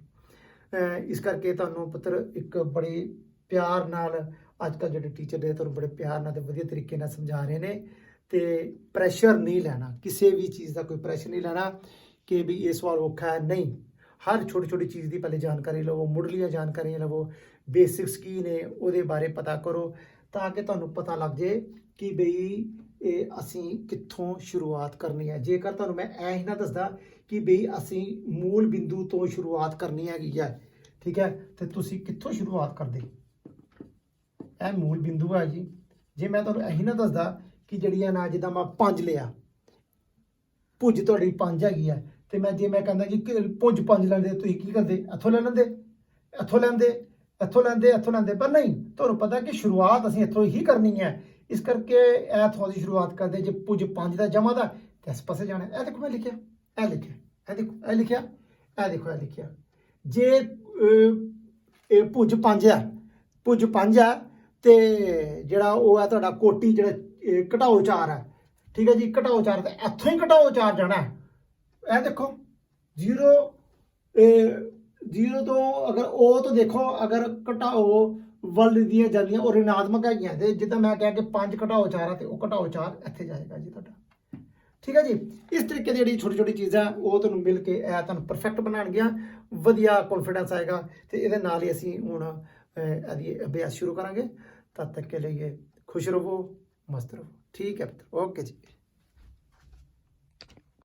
ਇਸ ਕਰਕੇ ਤੁਹਾਨੂੰ ਪੁੱਤਰ ਇੱਕ ਬੜੇ ਪਿਆਰ ਨਾਲ ਅੱਜ ਕੱਲ੍ਹ ਜਿਹੜੇ ਟੀਚਰ ਨੇ ਤੁਹਾਨੂੰ ਬੜੇ ਪਿਆਰ ਨਾਲ ਤੇ ਵਧੀਆ ਤਰੀਕੇ ਨਾਲ ਸਮਝਾ ਰਹੇ ਨੇ। ਤੇ ਪ੍ਰੈਸ਼ਰ ਨਹੀਂ ਲੈਣਾ, ਕਿਸੇ ਵੀ ਚੀਜ਼ ਦਾ ਕੋਈ ਪ੍ਰੈਸ਼ਰ ਨਹੀਂ ਲੈਣਾ ਕਿ ਵੀ ਇਹ ਸਵਾਲ ਔਖਾ ਹੈ, ਨਹੀਂ। ਹਰ ਛੋਟੀ ਚੀਜ਼ ਦੀ ਪਹਿਲੇ ਜਾਣਕਾਰੀ ਲਵੋ, ਮੁੱਢਲੀਆਂ ਜਾਣਕਾਰੀਆਂ ਲਵੋ, ਬੇਸਿਕਸ ਕੀ ਨੇ ਉਹਦੇ ਬਾਰੇ ਪਤਾ ਕਰੋ, ਤਾਂ ਕਿ ਤੁਹਾਨੂੰ ਪਤਾ ਲੱਗ ਜੇ ਕਿ ਬਈ ਇਹ ਅਸੀਂ ਕਿੱਥੋਂ ਸ਼ੁਰੂਆਤ ਕਰਨੀ ਹੈ। ਜੇਕਰ ਤੁਹਾਨੂੰ ਮੈਂ ਐ ਹੀ ਨਾ ਦੱਸਦਾ ਕਿ ਬਈ ਅਸੀਂ ਮੂਲ ਬਿੰਦੂ ਤੋਂ ਸ਼ੁਰੂਆਤ ਕਰਨੀ ਹੈਗੀ ਹੈ, ਠੀਕ ਹੈ, ਤੇ ਤੁਸੀਂ ਕਿੱਥੋਂ ਸ਼ੁਰੂਆਤ ਕਰਦੇ। ਇਹ ਮੂਲ ਬਿੰਦੂ ਹੈ ਜੀ। ਜੇ ਮੈਂ ਤੁਹਾਨੂੰ ਇਹੀ ਨਾ ਦੱਸਦਾ ਕਿ ਜਿਹੜੀਆਂ ਨਾ ਜਿੱਦਾਂ ਮੈਂ 5 ਲਿਆ, ਭੁਜ ਤੁਹਾਡੀ 5 ਹੈਗੀ ਹੈ, ਤੇ ਮੈਂ ਜੇ ਮੈਂ ਕਹਿੰਦਾ ਜੀ ਕਿ ਭੁਜ 5 ਲੈਂਦੇ, ਤੁਸੀਂ ਕੀ ਕਰਦੇ, ਇੱਥੋਂ ਲੈ ਲੈਂਦੇ, ਇੱਥੋਂ ਲੈਂਦੇ, ਇੱਥੋਂ ਲੈਂਦੇ, ਇੱਥੋਂ ਲੈਂਦੇ। ਪਰ ਨਹੀਂ, ਤੁਹਾਨੂੰ ਪਤਾ ਕਿ ਸ਼ੁਰੂਆਤ ਅਸੀਂ ਇੱਥੋਂ ਹੀ ਕਰਨੀ ਹੈ। ਇਸ ਕਰਕੇ ਇੱਥੋਂ ਅਸੀਂ ਸ਼ੁਰੂਆਤ ਕਰਦੇ। ਜੇ ਭੁਜ 5 ਦਾ ਜਮਾ ਦਾ ਤੇ ਇਸ ਪਾਸੇ ਜਾਣਾ। ਇਹ ਦੇਖੋ ਮੈਂ ਲਿਖਿਆ, ਇਹ ਲਿਖਿਆ, ਇਹ ਦੇਖੋ ਇਹ ਲਿਖਿਆ, ਇਹ ਦੇਖੋ ਇਹ ਲਿਖਿਆ। ਜੇ ਇਹ ਭੁਜ 5 ਹੈ, ਭੁਜ 5 ਹੈ, ਤੇ ਜਿਹੜਾ ਉਹ ਹੈ ਤੁਹਾਡਾ ਕੋਟੀ ਜਿਹੜਾ ਘਟਾਓ 4 ਹੈ, ਠੀਕ ਹੈ ਜੀ, ਘਟਾਓ 4, ਤੇ ਇੱਥੋਂ ਹੀ ਘਟਾਓ 4 ਜਾਣਾ ਹੈ। ਇਹ ਦੇਖੋ 0 ਤੋਂ ਅਗਰ ਉਹ ਤੋਂ ਦੇਖੋ, ਅਗਰ ਘਟਾਓ ਵੱਲ ਦੀਆਂ ਜਾਂਦੀਆਂ ਉਹ ਰਿਣਾਤਮਕ ਹੈਗੀਆਂ, ਤੇ ਜਿੱਦਾਂ ਮੈਂ ਕਿਹਾ ਕਿ 5 ਘਟਾਓ 4 ਆ, ਤੇ ਉਹ ਘਟਾਓ 4 ਇੱਥੇ ਜਾਏਗਾ ਜੀ ਤੁਹਾਡਾ, ਠੀਕ ਹੈ ਜੀ। ਇਸ ਤਰੀਕੇ ਦੀ ਜਿਹੜੀ ਛੋਟੀ ਛੋਟੀ ਚੀਜ਼ਾਂ ਉਹ ਤੁਹਾਨੂੰ ਮਿਲ ਕੇ ਇਹ ਤੁਹਾਨੂੰ ਪਰਫੈਕਟ ਬਣਾਉਣਗੀਆਂ, ਵਧੀਆ ਕੌਨਫੀਡੈਂਸ ਆਏਗਾ, ਤੇ ਇਹਦੇ ਨਾਲ ਹੀ ਅਸੀਂ ਹੁਣ ਇਹਦੀ ਅਭਿਆਸ ਸ਼ੁਰੂ ਕਰਾਂਗੇ। ਤਦ ਤੱਕ ਕੇ ਲਈ ਖੁਸ਼ ਰਹੋ, ਮਸਤ ਰਹੋ, ਠੀਕ ਹੈ, ਓਕੇ ਜੀ।